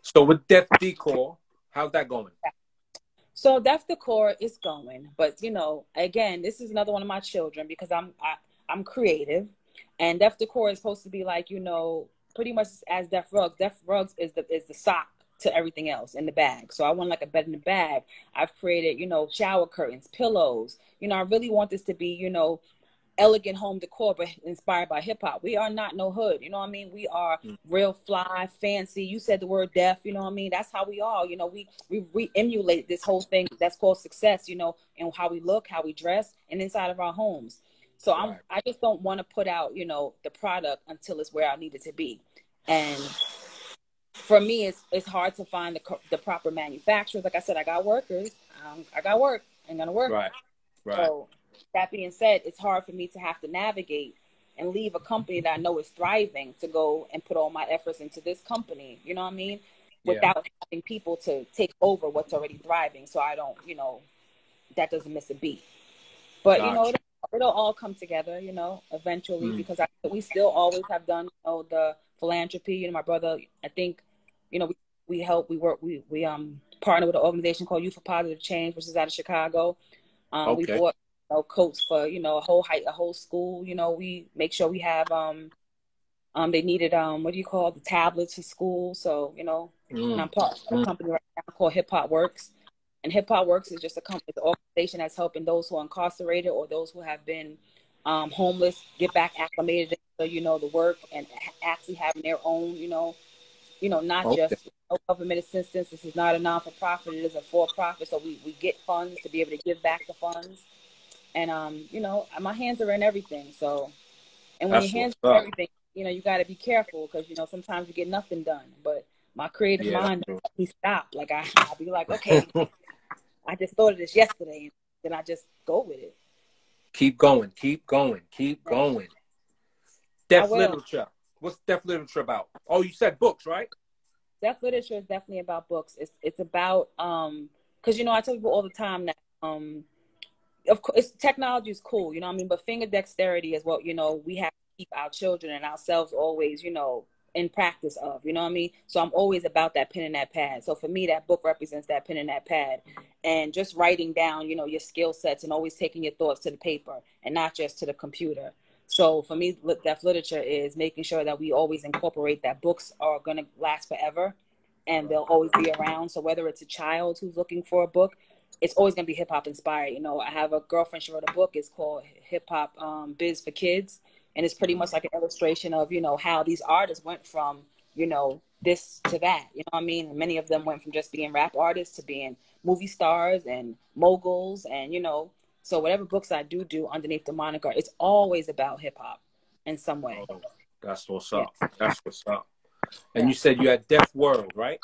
So with Def Decor, how's that going? So Def Decor is going, but you know, again, this is another one of my children because I'm creative, and Def Decor is supposed to be like, you know, pretty much as DEFRUGS. DEFRUGS is the sock to everything else in the bag. So I want like a bed in the bag. I've created, you know, shower curtains, pillows. You know, I really want this to be, you know, elegant home decor, but inspired by hip hop. We are not no hood, you know what I mean? We are real fly, fancy. You said the word def, you know what I mean? That's how we are. You know, we emulate this whole thing that's called success, you know, and how we look, how we dress, and inside of our homes. So I just don't want to put out, you know, the product until it's where I need it to be. And for me, it's hard to find the proper manufacturers. Like I said, I got workers. I got work. I'm gonna work. Right. So that being said, it's hard for me to have to navigate and leave a company that I know is thriving to go and put all my efforts into this company, you know what I mean? Without having people to take over what's already thriving. So I don't, you know, that doesn't miss a beat. But, you know, it'll all come together, you know, eventually, because we still always have done, you know, the philanthropy. You know, my brother, I think, you know, we partner with an organization called Youth for Positive Change, which is out of Chicago. We bought coats for, you know, a whole school. You know, we make sure we have they needed the tablets for school. So, you know, and I'm part of a company right now called Hip Hop Works, and Hip Hop Works is just an organization that's helping those who are incarcerated or those who have been homeless get back acclimated to, you know, the work and actually having their own, you know, not just government assistance. This is not a non-for-profit; it is a for-profit. So we get funds to be able to give back the funds. And, you know, my hands are in everything. So, and when your hands are in everything, you know, you got to be careful because, you know, sometimes you get nothing done. But my creative mind doesn't let me stop. Like, I'll be like, okay, I just thought of this yesterday. And then I just go with it. Keep going. Def Literature. What's Def Literature about? Oh, you said books, right? Def Literature is definitely about books. It's about, because, you know, I tell people all the time that, of course, technology is cool, you know what I mean? But finger dexterity is what, you know, we have to keep our children and ourselves always, you know, in practice of, you know what I mean? So I'm always about that pen and that pad. So for me, that book represents that pen and that pad. And just writing down, you know, your skill sets and always taking your thoughts to the paper and not just to the computer. So for me, Def Literature is making sure that we always incorporate that books are going to last forever and they'll always be around. So whether it's a child who's looking for a book, it's always going to be hip hop inspired. You know, I have a girlfriend, she wrote a book. It's called Hip Hop Biz for Kids. And it's pretty much like an illustration of, you know, how these artists went from, you know, this to that. You know what I mean? And many of them went from just being rap artists to being movie stars and moguls. And, you know, so whatever books I do underneath the moniker, it's always about hip hop in some way. Oh, that's what's up. That's what's up. And you said you had Def World, right?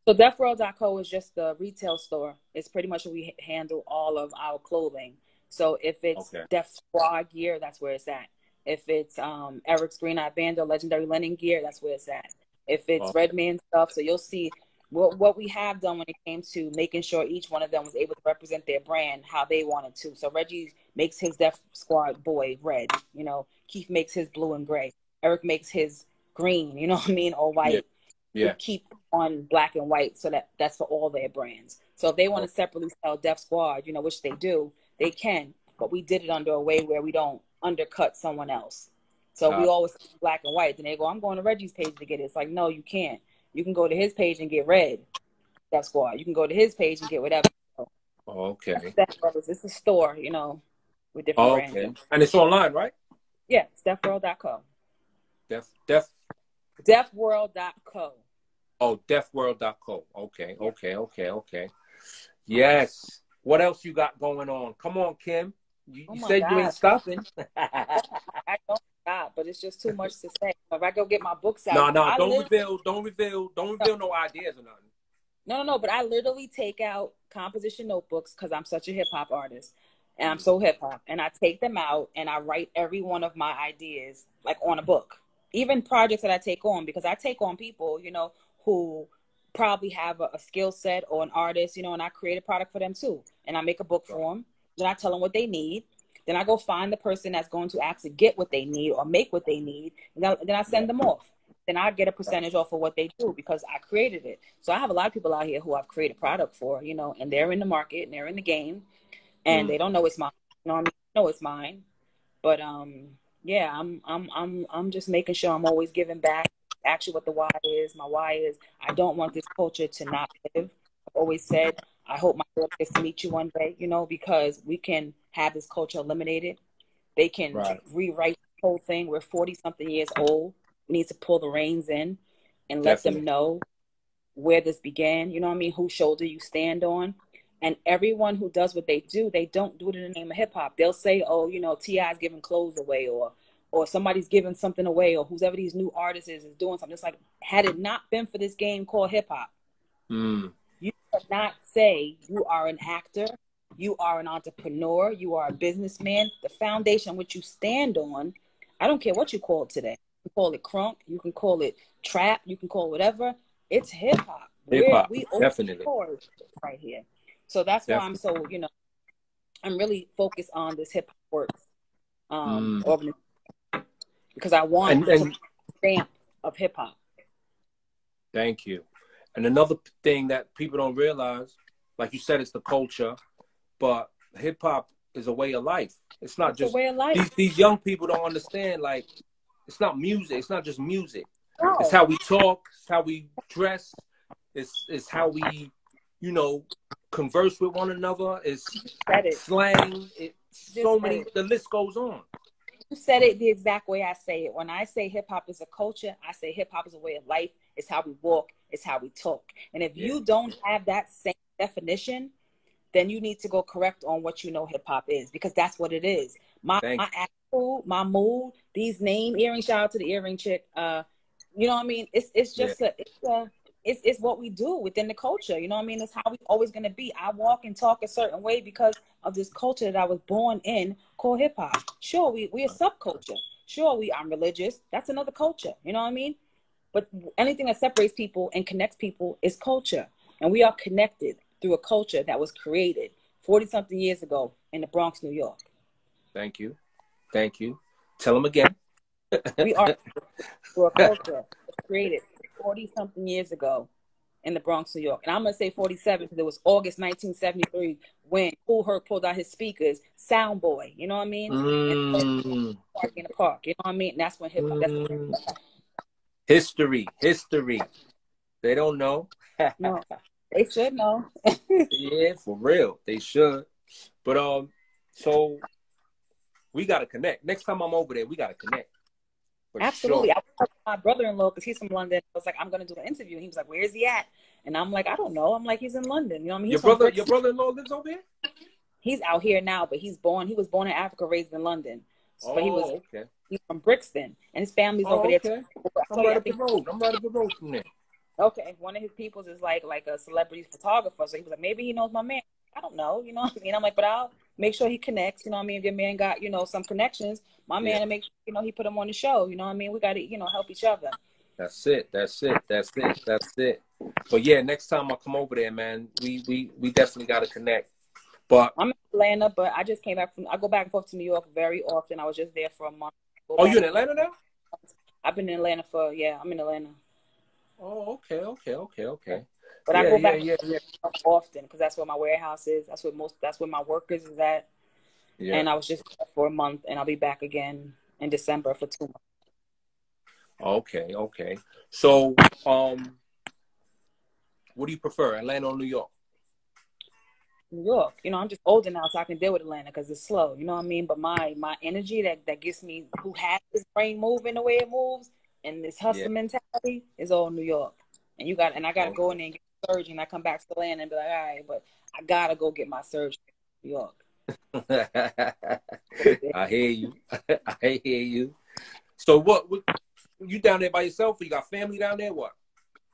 So DefWorld.co is just the retail store. It's pretty much where we handle all of our clothing. So if it's Def Squad gear, that's where it's at. If it's ERICK's Green Eye Band or Legendary Linen gear, that's where it's at. If it's Redman stuff, so you'll see what we have done when it came to making sure each one of them was able to represent their brand how they wanted to. So Reggie makes his Def Squad boy red, you know. Keith makes his blue and gray. Eric makes his green, you know what I mean, or white. Yeah. We keep on black and white, so that's for all their brands. So if they want to separately sell Def Squad, you know, which they do, they can. But we did it under a way where we don't undercut someone else. So we always black and white. Then they go, I'm going to Reggie's page to get it. It's like, no, you can't. You can go to his page and get red. Def Squad. You can go to his page and get whatever. Okay. It's a store, you know, with different brands. Okay. And it's online, right? Yeah, it's defworld.co. Defworld.co. Oh, defworld.co. Okay, okay. Yes. What else you got going on? Come on, Kim. You said you ain't stopping. I don't stop, but it's just too much to say. If I go get my books out, no, don't reveal no ideas or nothing. No, but I literally take out composition notebooks because I'm such a hip hop artist and I'm so hip hop, and I take them out and I write every one of my ideas like on a book. Even projects that I take on, because I take on people, you know, who probably have a skill set or an artist, you know, and I create a product for them too. And I make a book for them. Then I tell them what they need. Then I go find the person that's going to actually get what they need or make what they need. And then I send them off. Then I get a percentage off of what they do because I created it. So I have a lot of people out here who I've created product for, you know, and they're in the market and they're in the game and they don't know it's mine. You know what I mean? They know it's mine. But yeah, I'm just making sure I'm always giving back. Actually, what the why is, my why is I don't want this culture to not live. I've always said I hope my daughter gets to meet you one day, you know, because we can have this culture eliminated. They can rewrite the whole thing. We're 40-something years old. We need to pull the reins in and let them know where this began. You know what I mean? Whose shoulder you stand on. And everyone who does what they do, they don't do it in the name of hip hop. They'll say, oh, you know, T.I.'s giving clothes away or somebody's giving something away or whoever these new artists is doing something. It's like, had it not been for this game called hip hop, you cannot say you are an actor, you are an entrepreneur, you are a businessman. The foundation which you stand on, I don't care what you call it today. You can call it crunk, you can call it trap, you can call it whatever. It's hip hop. We definitely right here. So that's why I'm so, you know, I'm really focused on this hip hop works organization because I want a stamp of hip hop. Thank you. And another thing that people don't realize, like you said, it's the culture, but hip hop is a way of life. It's not just a way of life. These young people don't understand. Like, it's not music. It's not just music. No. It's how we talk. It's how we dress. It's how we, you know, converse with one another. It's slang. It's so many. The list goes on. You said it the exact way I say it. When I say hip hop is a culture, I say hip hop is a way of life. It's how we walk. It's how we talk. And if you don't have that same definition, then you need to go correct on what you know hip hop is, because that's what it is. My attitude, my mood, these name earrings. Shout out to the earring chick. You know what I mean? It's just it's what we do within the culture. You know what I mean? It's how we always going to be. I walk and talk a certain way because of this culture that I was born in called hip hop. Sure, we're a subculture. Sure, I'm religious. That's another culture. You know what I mean? But anything that separates people and connects people is culture. And we are connected through a culture that was created 40-something years ago in the Bronx, New York. Thank you. Thank you. Tell them again. We are through a culture that was created 40-something years ago in the Bronx, New York. And I'm going to say 47 because it was August 1973 when Kool Herc pulled out his speakers, Sound Boy, you know what I mean? And in the park, you know what I mean? And that's when hip-hop. History. They don't know. No, they should know. Yeah, for real. They should. But so we got to connect. Next time I'm over there, we got to connect. Absolutely. Sure. I was talking to my brother-in-law because he's from London. I was like, I'm going to do an interview. And he was like, where is he at? And I'm like, I don't know. I'm like, he's in London. You know what I mean? Your brother-in-law lives over here? He's out here now, but he was born in Africa, raised in London. Oh, but he's from Brixton, and his family's over there. Okay. I'm right up the road from there. Okay. One of his peoples is like a celebrity photographer. So he was like, maybe he knows my man. I don't know. You know what I mean? I'm like, but I'll make sure he connects. You know what I mean? If your man got, you know, some connections, my man to make sure, you know, he put him on the show. You know what I mean? We got to, you know, help each other. That's it. But yeah, next time I come over there, man, we definitely got to connect. But I'm in Atlanta, but I just came back I go back and forth to New York very often. I was just there for a month. Oh, you in Atlanta now? I've been in Atlanta I'm in Atlanta. Oh, okay. But I go back often because that's where my warehouse is. That's where my workers is at. Yeah. And I was just there for a month, and I'll be back again in December for 2 months. Okay. So, what do you prefer, Atlanta or New York? New York. You know, I'm just older now, so I can deal with Atlanta because it's slow. You know what I mean? But my energy that gets me, who has this brain moving the way it moves, and this hustle mentality is all New York. And I gotta go in there and get a surgery, and I come back to Atlanta and be like, all right, but I gotta go get my surgery in New York. I hear you. I hear you. So what you down there by yourself, or you got family down there? What?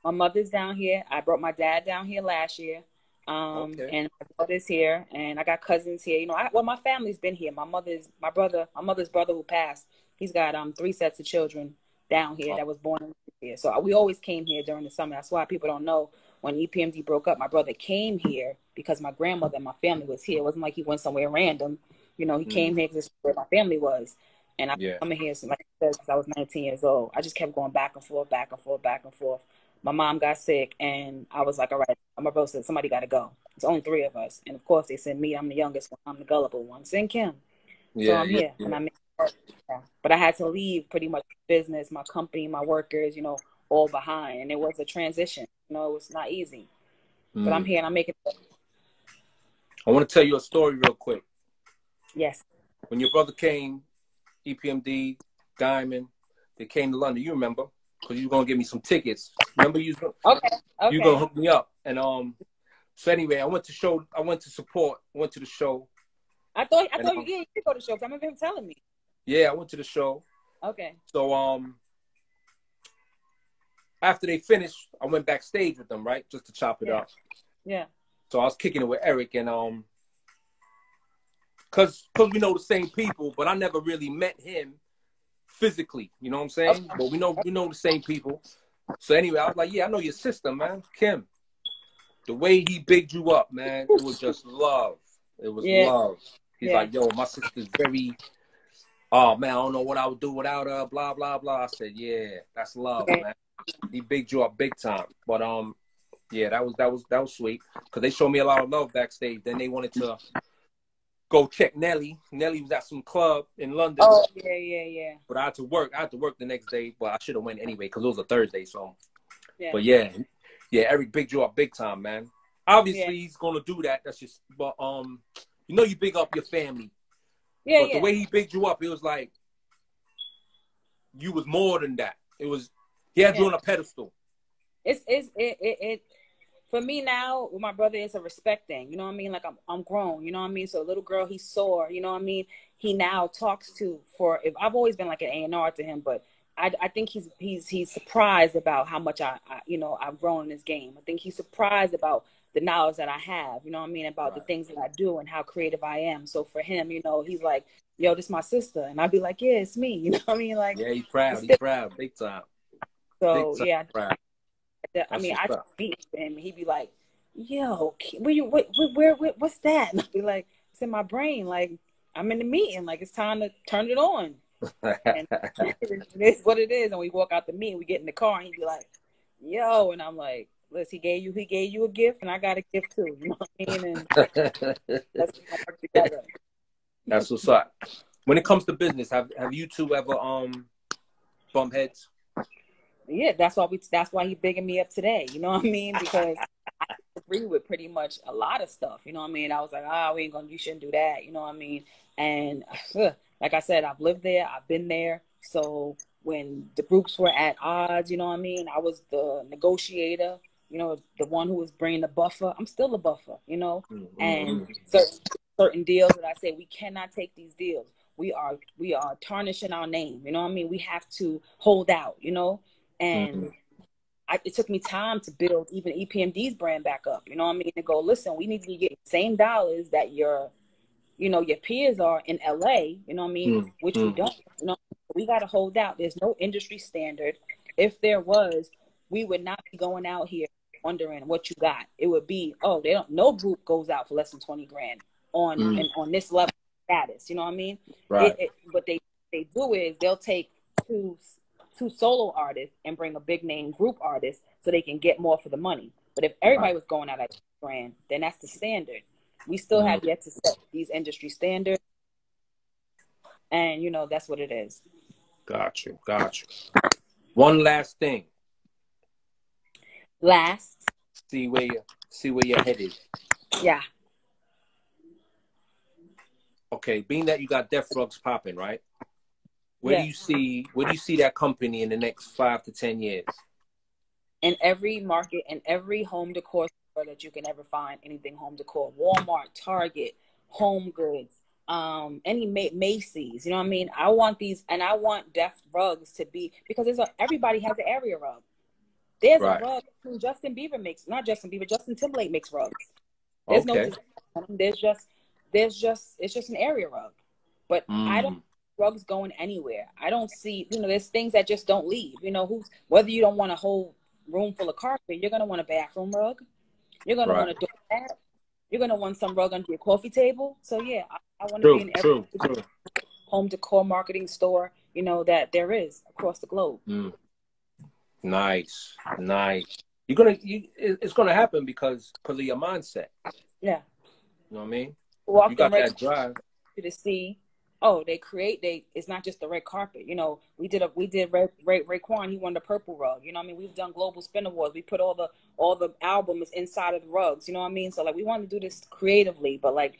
My mother's down here. I brought my dad down here last year. And my brother's here, and I got cousins here. You know, my family's been here. My mother's brother who passed, he's got 3 sets of children down here that was born here. So we always came here during the summer. That's why people don't know, when EPMD broke up, my brother came here because my grandmother and my family was here. It wasn't like he went somewhere random. You know, he came here because this is where my family was. And I've come here since, like I said, since I was 19 years old. I just kept going back and forth. My mom got sick, and I was like, all right, my brother said, somebody got to go. It's only 3 of us. And, of course, they sent me. I'm the youngest one. I'm the gullible one. Send Kim. So I'm here, and I made it. But I had to leave pretty much business, my company, my workers, you know, all behind. And it was a transition. You know, it was not easy. But I'm here, and I'm making it. I want to tell you a story real quick. Yes. When your brother came, EPMD, Diamond, they came to London. You remember? Because you were going to give me some tickets. Remember you were going to hook me up. And so anyway, I went to support, went to the show. I thought you did go to the show, because I remember him telling me. Yeah, I went to the show. Okay. So after they finished, I went backstage with them, right? Just to chop it up. Yeah. So I was kicking it with ERICK, and cause we know the same people, but I never really met him physically, you know what I'm saying? Okay. But we know the same people. So anyway, I was like, yeah, I know your sister, man, Kim. The way he bigged you up, man, it was just love. It was love. He's like, yo, my sister's very, oh man, I don't know what I would do without her, blah, blah, blah. I said, yeah, that's love, man. He bigged you up big time. But yeah, that was sweet. Because they showed me a lot of love backstage. Then they wanted to go check Nelly. Nelly was at some club in London. Oh, yeah. But I had to work the next day, but I should have went anyway because it was a Thursday. So, but yeah, ERICK bigged you up big time, man. Obviously, he's gonna do that. That's just, but you know, you big up your family. Yeah, but the way he bigged you up, it was like you was more than that. It was he had you on a pedestal. It for me now with my brother, it's a respect thing. You know what I mean? Like I'm grown. You know what I mean? So a little girl, he saw. You know what I mean? He now talks to if I've always been like an A&R to him, but I think he's surprised about how much I've grown in this game. I think he's surprised about the knowledge that I have. You know what I mean? About the things that I do and how creative I am. So for him, you know, he's like, yo, this is my sister, and I'd be like, yeah, it's me. You know what I mean? Like, yeah, he's proud, big time. So big time proud. I mean, I speak to him, and he'd be like, yo, what's that? And I'd be like, it's in my brain. Like, I'm in the meeting. Like, it's time to turn it on. And it's what it is. And we walk out the meeting, we get in the car, and he'd be like, yo. And I'm like, listen, he gave you a gift, and I got a gift too. You know what I mean? And let's work together. That's what's up. When it comes to business, have you two ever bump heads? Yeah, that's why he's bigging me up today. You know what I mean? Because I agree with pretty much a lot of stuff. You know what I mean? I was like, you shouldn't do that. You know what I mean? And like I said, I've lived there, I've been there. So when the groups were at odds, you know what I mean? I was the negotiator, you know, the one who was bringing the buffer. I'm still a buffer, you know? Mm-hmm. And certain deals that I say, we cannot take these deals. We are tarnishing our name. You know what I mean? We have to hold out, you know? And it took me time to build even EPMD's brand back up. You know what I mean? To go, listen, we need to get the same dollars that your peers are in LA, you know what I mean? Which we don't, you know, we got to hold out. There's no industry standard. If there was, we would not be going out here wondering what you got. It would be, oh, they don't, no group goes out for less than 20 grand on on this level of status. You know what I mean? Right. What they do is they'll take two solo artists and bring a big name group artist so they can get more for the money. But if everybody was going out at 20 grand, then that's the standard. We still have yet to set these industry standards. And, you know, that's what it is. Got you. One last thing. See where your head is. Yeah. Okay, being that you got DEFRUGS popping, right? Where do you see that company in the next 5 to 10 years? In every market, in every home decor store that you can ever find, anything home decor, Walmart, Target, Home Goods, any Macy's, you know what I mean? I want these, and I want DEFRUGS to be, because everybody has an area rug. There's a rug who Justin Timberlake makes rugs. There's no design. There's just it's just an area rug. But I don't see rugs going anywhere. I don't see, you know, there's things that just don't leave. You know, whether you don't want a whole room full of carpet, you're gonna want a bathroom rug. You're gonna want a door mat. You're gonna want some rug under your coffee table. So yeah, I want to be in every home decor marketing store, you know, that there is across the globe. Nice. It's gonna happen because of your mindset. Yeah. You know what I mean? You got that drive to see. Oh, it's not just the red carpet. You know, we did Raekwon, he won the purple rug. You know what I mean? We've done Global Spin Awards. We put all the albums inside of the rugs. You know what I mean? So like, we want to do this creatively, but like,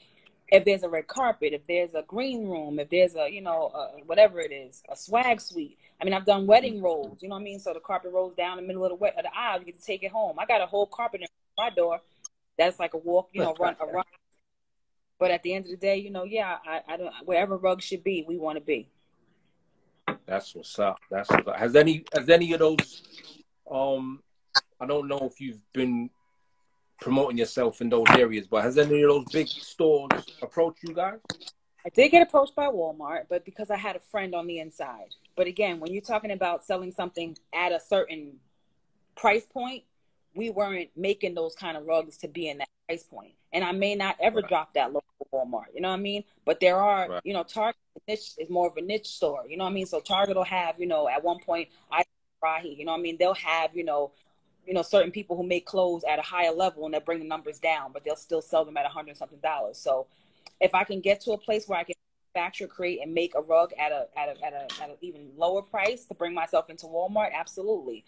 if there's a red carpet, if there's a green room, if there's a, you know, whatever it is, a swag suite. I mean, I've done wedding rolls, you know what I mean? So the carpet rolls down the middle of the aisle, you get to take it home. I got a whole carpet in my door. That's like a walk, you know, run. But at the end of the day, you know, yeah, I don't, wherever rug should be, we want to be. That's what's up. Has any of those, I don't know if you've been promoting yourself in those areas, but has any of those big stores approached you guys? I did get approached by Walmart, but because I had a friend on the inside. But again, when you're talking about selling something at a certain price point, we weren't making those kind of rugs to be in that price point. And I may not ever drop that low for Walmart, you know what I mean? But there are, you know, Target is more of a niche store, you know what I mean? So Target will have, you know, at one point, you know what I mean? They'll have, you know, certain people who make clothes at a higher level and they'll bring the numbers down, but they'll still sell them at $100 something. So if I can get to a place where I can manufacture, create, and make a rug at an even lower price to bring myself into Walmart, absolutely.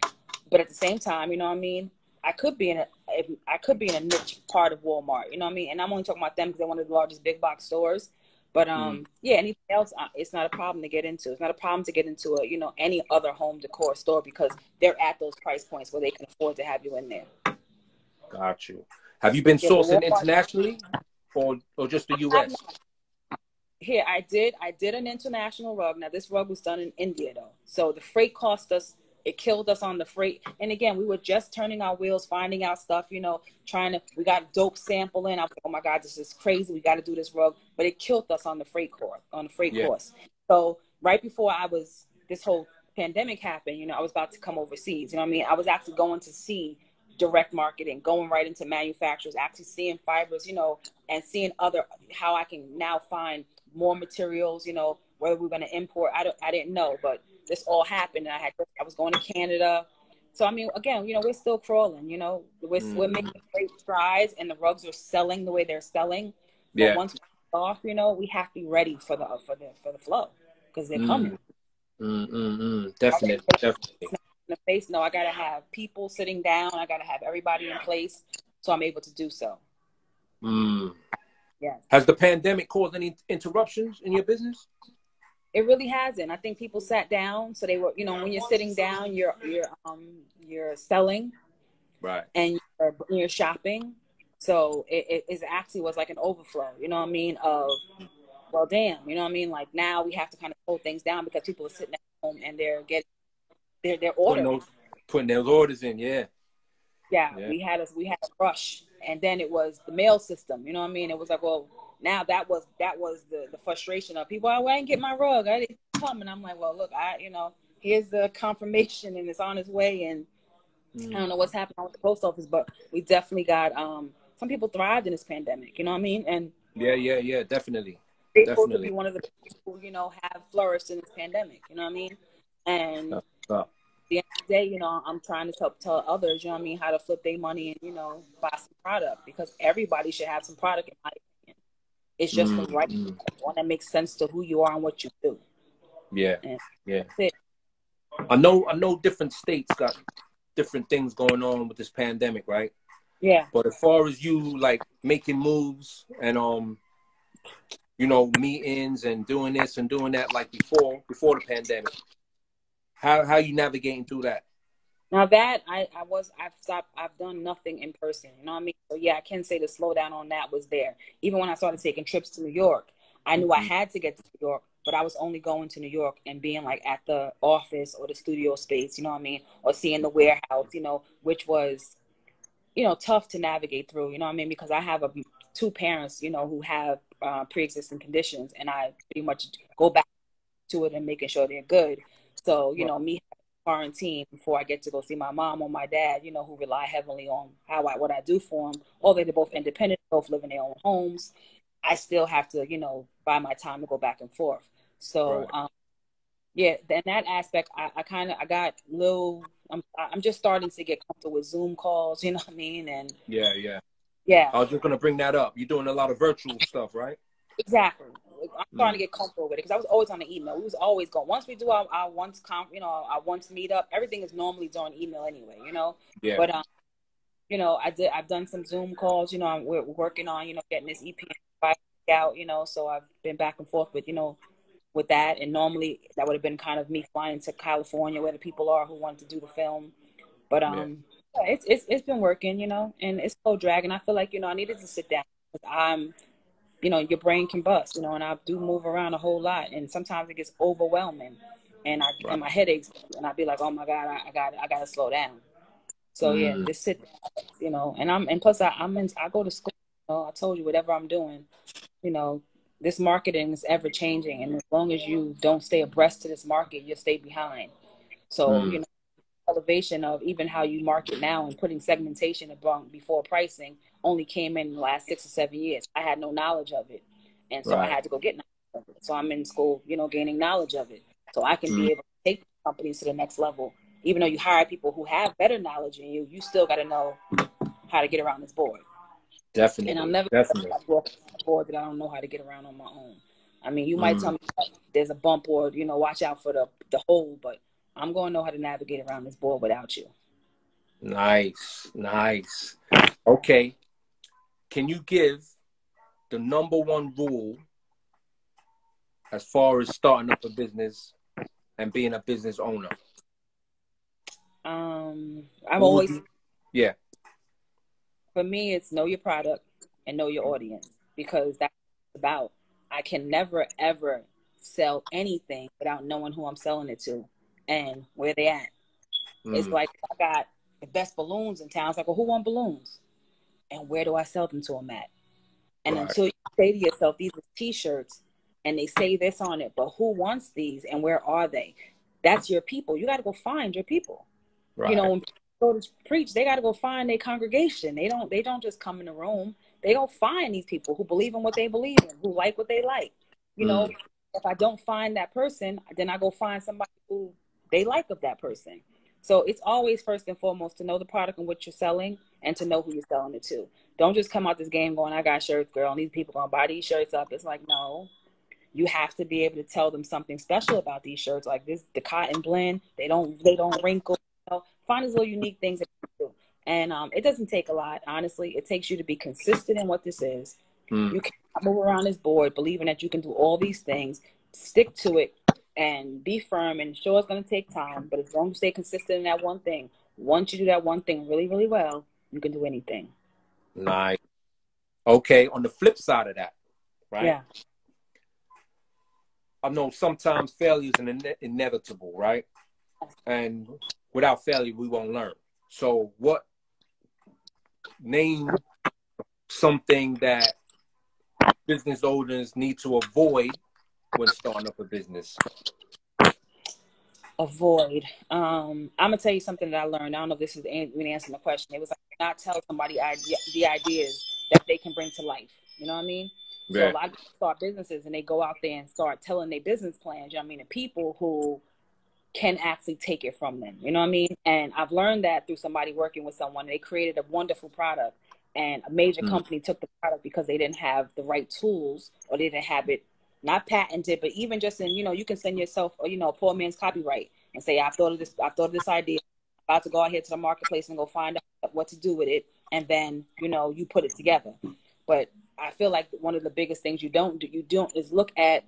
But at the same time, you know what I mean? I could be in a niche part of Walmart, you know what I mean? And I'm only talking about them because they're one of the largest big box stores. But yeah, anything else, it's not a problem to get into. It's not a problem to get into a, you know, any other home decor store because they're at those price points where they can afford to have you in there. Got you. Have you been sourcing internationally or just the U.S.? Here, I did an international rug. Now, this rug was done in India, though. So the freight cost us. It killed us on the freight. And again, we were just turning our wheels, finding out stuff, you know, we got dope sampling. I was like, oh my God, this is crazy. We got to do this rug. But it killed us on the freight cost. So right before this whole pandemic happened, you know, I was about to come overseas. You know what I mean? I was actually going to see direct marketing, going right into manufacturers, actually seeing fibers, you know, and seeing how I can now find more materials, you know, whether we're going to import. I didn't know, but this all happened, and I was going to Canada. So I mean, again, you know, we're still crawling. You know, we're making great strides, and the rugs are selling the way they're selling. But once we're off, you know, we have to be ready for the flow because they're coming. Definitely. In the face, no, I gotta have people sitting down. I gotta have everybody in place, so I'm able to do so. Yeah. Has the pandemic caused any interruptions in your business? It really hasn't. I think people sat down, so they were, you know, when you're sitting down, you're selling, right, and you're shopping. So it actually was like an overflow. You know what I mean? Of, well, damn, you know what I mean? Like now we have to kind of hold things down because people are sitting at home and they're getting their orders, putting those orders in. Yeah. We had a rush, and then it was the mail system. You know what I mean? It was like, well. Now that was the frustration of people. I didn't get my rug. I didn't come, and I'm like, well, look, here's the confirmation, and it's on its way, and I don't know what's happening with the post office, but we definitely got some people thrived in this pandemic. You know what I mean? And yeah, definitely, they're supposed to be definitely. one of the people who have flourished in this pandemic. You know what I mean? And at the end of the day, I'm trying to tell others, how to flip their money and buy some product, because everybody should have some product, in my opinion. It's just the right one that makes sense to who you are and what you do. Yeah, and yeah. I know different states got different things going on with this pandemic, right? Yeah. But as far as you like making moves and meetings and doing this and doing that like before the pandemic, how you navigating through that? Now that I've done nothing in person, you know what I mean? So yeah, I can say the slowdown on that was there. Even when I started taking trips to New York, I knew I had to get to New York, but I was only going to New York and being like at the office or the studio space, you know what I mean? Or seeing the warehouse, which was, tough to navigate through, you know what I mean? Because I have two parents, who have pre-existing conditions, and I pretty much go back to it and making sure they're good. So, me quarantine before I get to go see my mom or my dad, who rely heavily on what I do for them. Although they're both independent, both live in their own homes, I still have to, buy my time to go back and forth. So, yeah, in that aspect, I got little. I'm just starting to get comfortable with Zoom calls. You know what I mean? And yeah. I was just gonna bring that up. You're doing a lot of virtual stuff, right? Exactly. I'm starting to get comfortable with it, because I was always on the email. We was always going. Once we do our once meet up, everything is normally done email anyway. Yeah. But I've done some Zoom calls. We're working on getting this EP out. So I've been back and forth with that. And normally that would have been kind of me flying to California, where the people are who want to do the film. But it's been working, and it's so dragging. I feel like I needed to sit down, because I'm. Your brain can bust, and I do move around a whole lot, and sometimes it gets overwhelming, and and my head aches, and I'd be like, oh my God, I gotta slow down. So yeah, just sit down, and plus I go to school. I told you, whatever I'm doing, this marketing is ever changing, and as long as you don't stay abreast to this market, you'll stay behind. So elevation of even how you market now and putting segmentation before pricing only came in the last 6 or 7 years. I had no knowledge of it, and so I had to go get knowledge of it. So I'm in school, gaining knowledge of it, so I can be able to take companies to the next level. Even though you hire people who have better knowledge than you, you still got to know how to get around this board. Definitely. And I'm never walking on a board that I don't know how to get around on my own. I mean, you might tell me that there's a bump, or watch out for the hole, but I'm going to know how to navigate around this board without you. Nice. Okay. Can you give the number one rule as far as starting up a business and being a business owner? For me, it's know your product and know your audience, because that's what it's about. I can never, ever sell anything without knowing who I'm selling it to and where they at. It's like, I got the best balloons in town. It's like, well, who want balloons? And where do I sell them to them at? And until you say to yourself, these are T-shirts and they say this on it, but who wants these and where are they? That's your people. You got to go find your people. When people go to preach, they got to go find their congregation. They don't just come in the room. They go find these people who believe in what they believe in, who like what they like. If I don't find that person, then I go find somebody who they like of that person. So it's always first and foremost to know the product and what you're selling, and to know who you're selling it to. Don't just come out this game going, I got shirts, girl, and these people gonna buy these shirts up. It's like, no, you have to be able to tell them something special about these shirts, like the cotton blend. They don't wrinkle. Find these little unique things that you do. And it doesn't take a lot, honestly. It takes you to be consistent in what this is. You can't move around this board believing that you can do all these things. Stick to it and be firm. And sure, it's going to take time, but as long as you stay consistent in that one thing, once you do that one thing really, really well, you can do anything. Nice. Okay, on the flip side of that, right? Yeah. I know sometimes failure is inevitable, right? And without failure, we won't learn. So name something that business owners need to avoid when starting up a business? avoid. I'm gonna tell you something that I learned. I don't know if this is really answering the question. It was like not tell somebody the ideas that they can bring to life. You know what I mean? Yeah. So a lot of people start businesses and they go out there and start telling their business plans. You know what I mean? To people who can actually take it from them. You know what I mean? And I've learned that through somebody working with someone. They created a wonderful product, and a major company took the product because they didn't have the right tools, or they didn't have it not patented, but even just in, you know, you can send yourself, you know, a poor man's copyright and say, I've thought of this idea. I'm about to go out here to the marketplace and go find out what to do with it. And then, you know, you put it together. But I feel like one of the biggest things you don't do is look at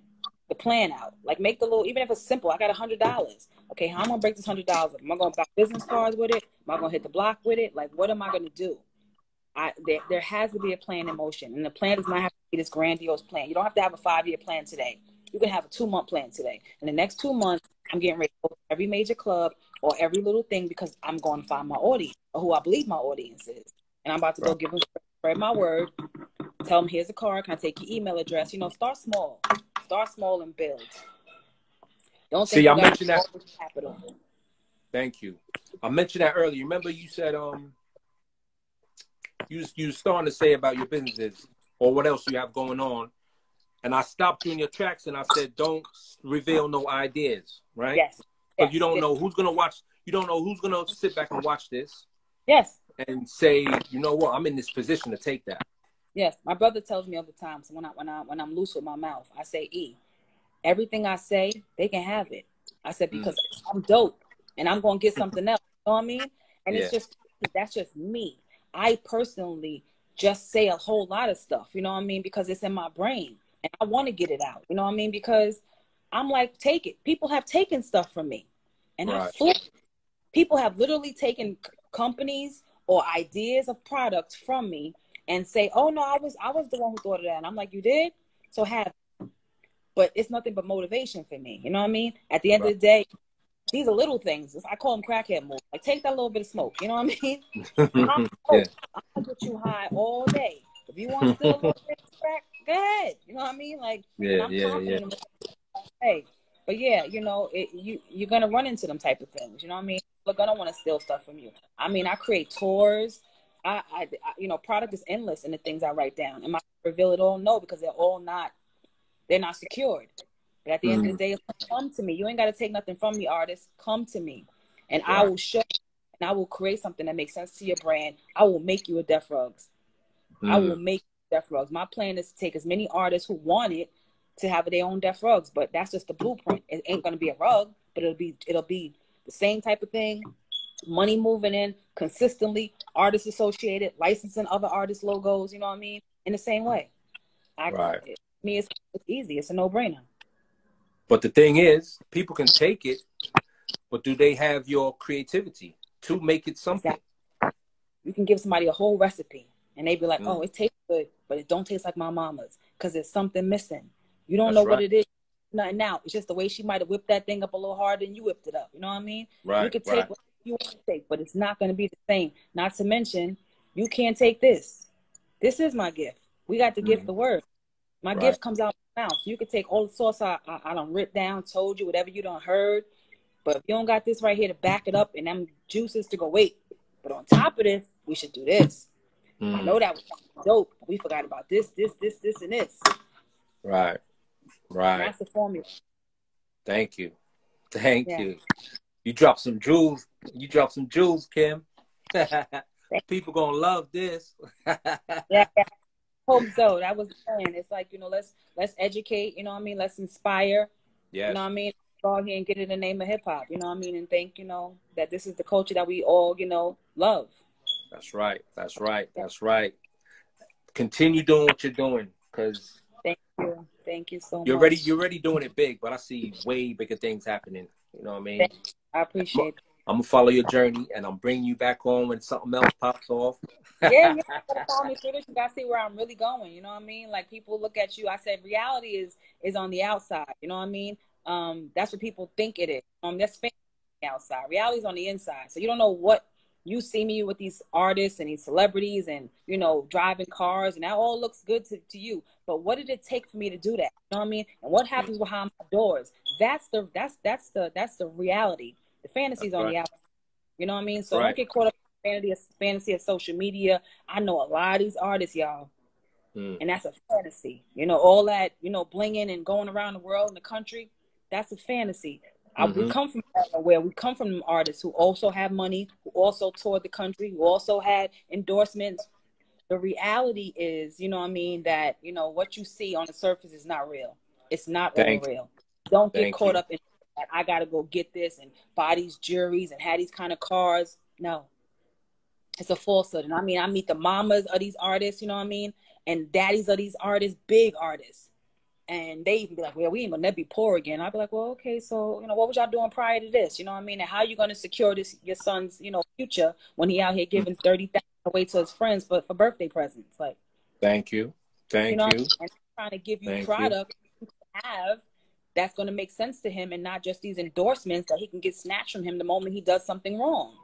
the plan out. Like make the little, even if it's simple, I got $100. Okay, how am I gonna break this $100? Am I gonna buy business cards with it? Am I gonna hit the block with it? Like, what am I gonna do? There has to be a plan in motion, and the plan does not have to be this grandiose plan. You don't have to have a 5-year plan today. You can have a 2-month plan today. In the next 2 months, I'm getting ready to go to every major club or every little thing because I'm going to find my audience, or who I believe my audience is, and I'm about to go give them, spread my word. Tell them, here's a card. Can I take your email address? You know, start small and build. Don't think I mentioned that. Capital. Thank you. I mentioned that earlier. Remember you said you starting to say about your businesses or what else you have going on, and I stopped you in your tracks and I said, don't reveal no ideas, right? Yes. Because you don't know who's gonna watch. You don't know who's gonna sit back and watch this. Yes. And say, you know what, I'm in this position to take that. Yes, my brother tells me all the time. So when I'm loose with my mouth, I say, everything I say, they can have it. I said, because I'm dope and I'm gonna get something else. You know what I mean? And that's just me. I personally just say a whole lot of stuff, you know what I mean? Because it's in my brain and I want to get it out, you know what I mean? Because I'm like, take it. People have taken stuff from me, and I flip. People have literally taken companies or ideas of products from me and say, oh no, I was the one who thought of that. And I'm like, you did? So have it. But it's nothing but motivation for me. You know what I mean? At the end of the day, these are little things. I call them crackhead moves. Like, take that little bit of smoke. You know what I mean? I'm gonna get you high all day. If you want still a little bit of crack, go ahead. You know what I mean? Like, I'm confident in what I say. But yeah, you know, you're gonna run into them type of things. You know what I mean? Look, I don't want to steal stuff from you. I mean, I create tours. I you know, product is endless in the things I write down. Am I gonna reveal it all? No, because they're not secured. But at the end of the day, come to me. You ain't got to take nothing from me, artist. Come to me, and I will show you, and I will create something that makes sense to your brand. I will make you a DEFRUGS. I will make DEFRUGS. My plan is to take as many artists who want it to have their own DEFRUGS, but that's just the blueprint. It ain't going to be a rug, but it'll be the same type of thing. Money moving in consistently, artists associated, licensing other artists' logos. You know what I mean? In the same way. It's easy. It's a no-brainer. But the thing is, people can take it, but do they have your creativity to make it something? Exactly. You can give somebody a whole recipe, and they be like, oh, it tastes good, but it don't taste like my mama's because there's something missing. You don't know what it is. Nothing out. It's just the way she might have whipped that thing up a little harder than you whipped it up. You know what I mean? You can take what you want to take, but it's not going to be the same. Not to mention, you can't take this. This is my gift. We got to gift the word. My gift comes out my mouth. You can take all the sauce I done ripped down, told you, whatever you done heard. But if you don't got this right here to back it up and them juices to go, wait, but on top of this, we should do this. I know that was dope, but we forgot about this, and this. Right. And that's the formula. Thank you. You dropped some jewels. Kim. People gonna love this. Hope so. That was the plan. It's like, you know, let's educate, you know what I mean? Let's inspire. Yes. You know what I mean? Go out here and get it in the name of hip hop, you know what I mean? And think, you know, that this is the culture that we all, you know, love. That's right. Continue doing what you're doing, because Thank you so much. You're already doing it big, but I see way bigger things happening. You know what I mean? I appreciate it. I'm gonna follow your journey, and I'm bringing you back on when something else pops off. You gotta follow me through this. You gotta see where I'm really going. You know what I mean? Like, people look at you. I said reality is on the outside. You know what I mean? That's what people think it is. That's fake on the outside. Reality is on the inside. So you don't know what you see me with these artists and these celebrities and, you know, driving cars, and that all looks good to you. But what did it take for me to do that? You know what I mean? And what happens behind my doors? That's the reality. The fantasy's on the outside. You know what I mean? So don't get caught up in the fantasy of social media. I know a lot of these artists, y'all, and that's a fantasy. You know, all that, you know, blinging and going around the world and the country, that's a fantasy. We come from where we come from artists who also have money, who also toured the country, who also had endorsements. The reality is, you know what I mean, that, you know, what you see on the surface is not real. It's not all real. Don't get caught up in that. I got to go get this and buy these juries and have these kind of cars. No, it's a falsehood. And I mean, I meet the mamas of these artists, you know what I mean? And daddies of these artists, big artists. And they even be like, well, we ain't gonna never be poor again. I'd be like, well, okay, so, you know, what was y'all doing prior to this? You know what I mean? And how are you going to secure this, your son's, you know, future when he out here giving 30,000 away to his friends for birthday presents? Like, thank you. And trying to give you product you have that's going to make sense to him, and not just these endorsements that he can get snatched from him the moment he does something wrong.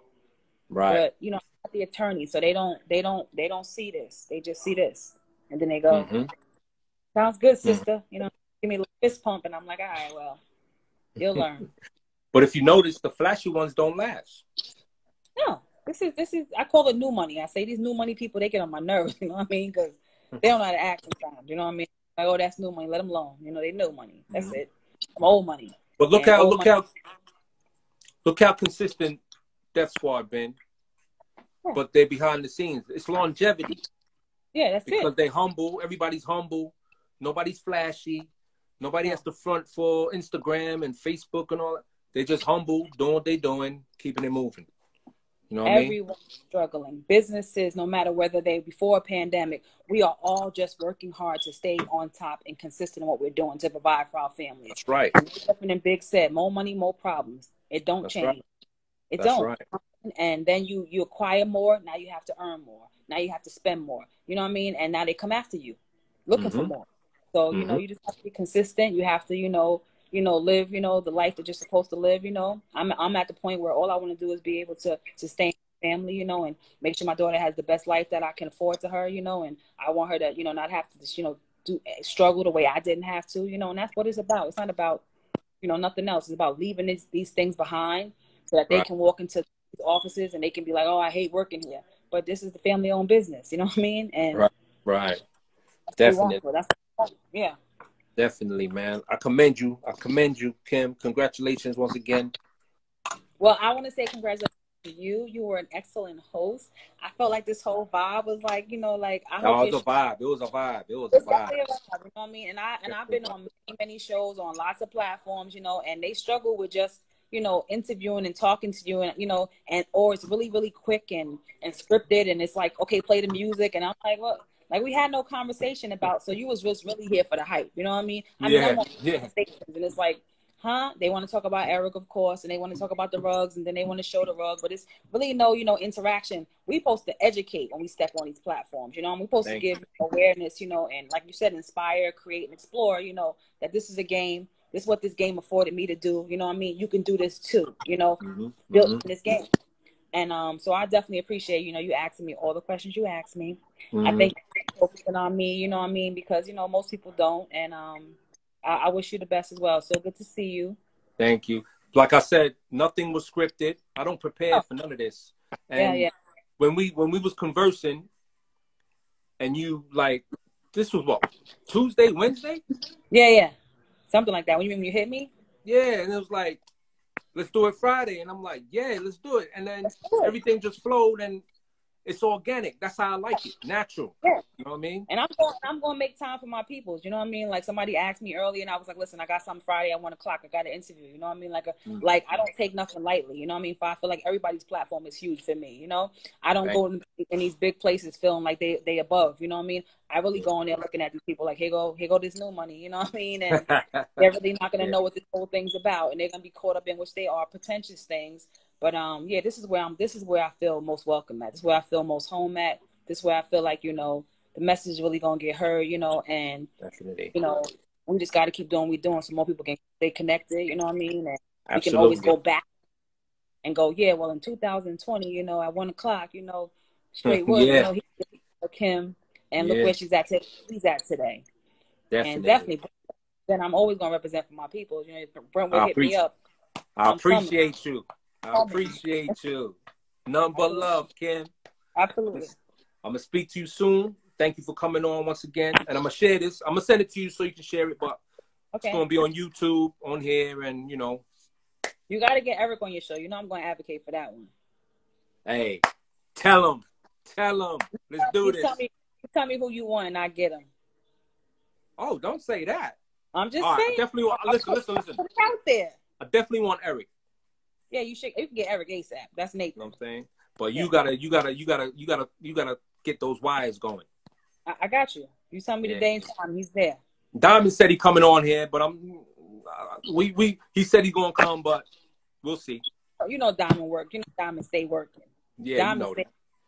Right. But, you know, I'm not the attorney, so they don't see this. They just see this. And then they go, sounds good, sister. You know, give me a little fist pump, and I'm like, all right, well, you'll learn. But if you notice, the flashy ones don't last. No, this is. I call it new money. I say these new money people, they get on my nerves. You know what I mean? Because they don't know how to act sometimes. You know what I mean? Like, oh, that's new money. Let them alone. You know, they new money. That's it. I'm old money. But look how consistent Def Squad been. Yeah. But they're behind the scenes. It's longevity. Yeah, that's because they humble. Everybody's humble. Nobody's flashy. Nobody has to front for Instagram and Facebook and all that. They're just humble, doing what they're doing, keeping it moving. You know what I mean? Everyone's struggling. Businesses, no matter whether they before a pandemic, we are all just working hard to stay on top and consistent in what we're doing to provide for our families. That's right. And Big said, more money, more problems. It don't change. Right. It don't. Right. And then you acquire more. Now you have to earn more. Now you have to spend more. You know what I mean? And now they come after you, looking for more. So, you know, you just have to be consistent. You have to, you know, live, you know, the life that you're supposed to live. You know, I'm at the point where all I want to do is be able to sustain family, you know, and make sure my daughter has the best life that I can afford to her, you know, and I want her to, you know, not have to, you know, struggle the way I didn't have to, you know, and that's what it's about. It's not about, you know, nothing else. It's about leaving these things behind so that they can walk into these offices and they can be like, oh, I hate working here. But this is the family-owned business, you know what I mean? And right. Definitely. Yeah. Definitely, man. I commend you, Kim. Congratulations once again. Well, I want to say congratulations to you. You were an excellent host. I felt like this whole vibe was like, you know, like I hope it was a vibe. It was a vibe. You know what I mean? And I've been on many shows on lots of platforms, you know, and they struggle with just, you know, interviewing and talking to you, and you know, and or it's really, really quick and scripted, and it's like, okay, play the music, and I'm like, well, like we had no conversation about, so you was just really here for the hype, you know what I mean? I mean, I'm on stations, and it's like, they want to talk about ERICK, of course, and they want to talk about the rugs, and then they want to show the rug, but it's really no, you know, interaction. We supposed to educate when we step on these platforms, you know, and we're supposed to give awareness, you know, and like you said, inspire, create, and explore, you know, that this is a game. This is what this game afforded me to do. You know what I mean? You can do this too, you know, built in this game. And so I definitely appreciate, you know, you asking me all the questions you asked me. I think you're focusing on me, you know what I mean? Because, you know, most people don't. And I wish you the best as well. So good to see you. Thank you. Like I said, nothing was scripted. I don't prepare for none of this. And when we was conversing and you like, this was what, Tuesday, Wednesday? Yeah. Something like that. When you hit me? Yeah, and it was like, let's do it Friday. And I'm like, yeah, let's do it. And then everything just flowed and it's organic. That's how I like it. Natural. Yeah. You know what I mean? And I'm going to make time for my peoples. You know what I mean? Like somebody asked me earlier and I was like, listen, I got something Friday at 1 o'clock. I got an interview. You know what I mean? Like I don't take nothing lightly. You know what I mean? I feel like everybody's platform is huge for me. You know, I don't go in these big places feeling like they above. You know what I mean? I really go in there looking at these people like, here go this new money. You know what I mean? And they're really not going to know what this whole thing's about. And they're going to be caught up in which they are pretentious things. But this is where I feel most welcome at. This is where I feel most home at. This is where I feel like, you know, the message is really gonna get heard, you know, and you know, we just gotta keep doing what we're doing so more people can stay connected, you know what I mean? And we can always go back and go, well in 2020, you know, at 1 o'clock, you know, straight word, you know, Kim and look where she's at today. Definitely. And definitely then I'm always gonna represent for my people. You know, if Brent would I hit me up. I appreciate you. I appreciate you. None but love, Kim. Absolutely. I'm gonna speak to you soon. Thank you for coming on once again. And I'm gonna share this. I'm gonna send it to you so you can share it, but it's gonna be on YouTube, on here, and you know. You gotta get Eric on your show. You know I'm gonna advocate for that one. Hey, tell him. Let's do this. Tell me who you want and I get him. Oh, don't say that. I'm just saying. I definitely want. Listen. Put it out there. I definitely want Eric. Yeah, you should. You can get Eric ASAP. That's Nathan. You know what I'm saying? But you gotta get those wires going. I got you. You tell me the day and time. He's there. Diamond said he coming on here, but he said he's gonna come, but we'll see. You know Diamond work. You know Diamond stay working. Yeah, Diamond you know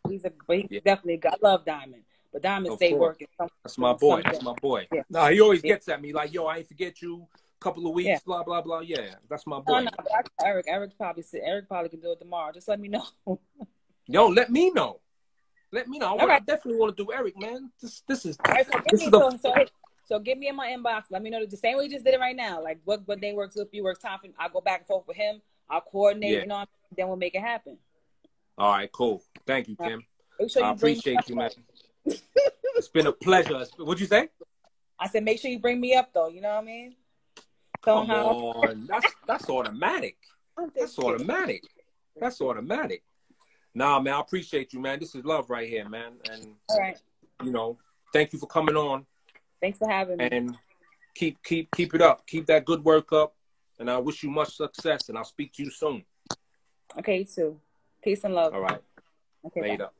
he's definitely I love Diamond, but Diamond stay working. That's my boy. That's my boy. Yeah. No, he always gets at me like, yo, I ain't forget you. Couple of weeks, blah blah blah. Yeah, that's my boy. No, but I tell Eric. Eric probably can do it tomorrow. Just let me know. Yo, let me know. I definitely want to do Eric, man. This is. Right, so get me in my inbox. Let me know the same way you just did it right now. Like what day works if you work time for. I'll go back and forth with him. I'll coordinate. You know, then we'll make it happen. All right, cool. Thank you, Kim. Sure I appreciate you, man. It's been a pleasure. What'd you say? I said, make sure you bring me up, though. You know what I mean? Come on. That's automatic. That's automatic. That's automatic. Nah, man, I appreciate you, man. This is love right here, man. And, all right. You know, thank you for coming on. Thanks for having me. And keep it up. Keep that good work up. And I wish you much success. And I'll speak to you soon. Okay, you too. Peace and love. All right. Okay, later. Bye.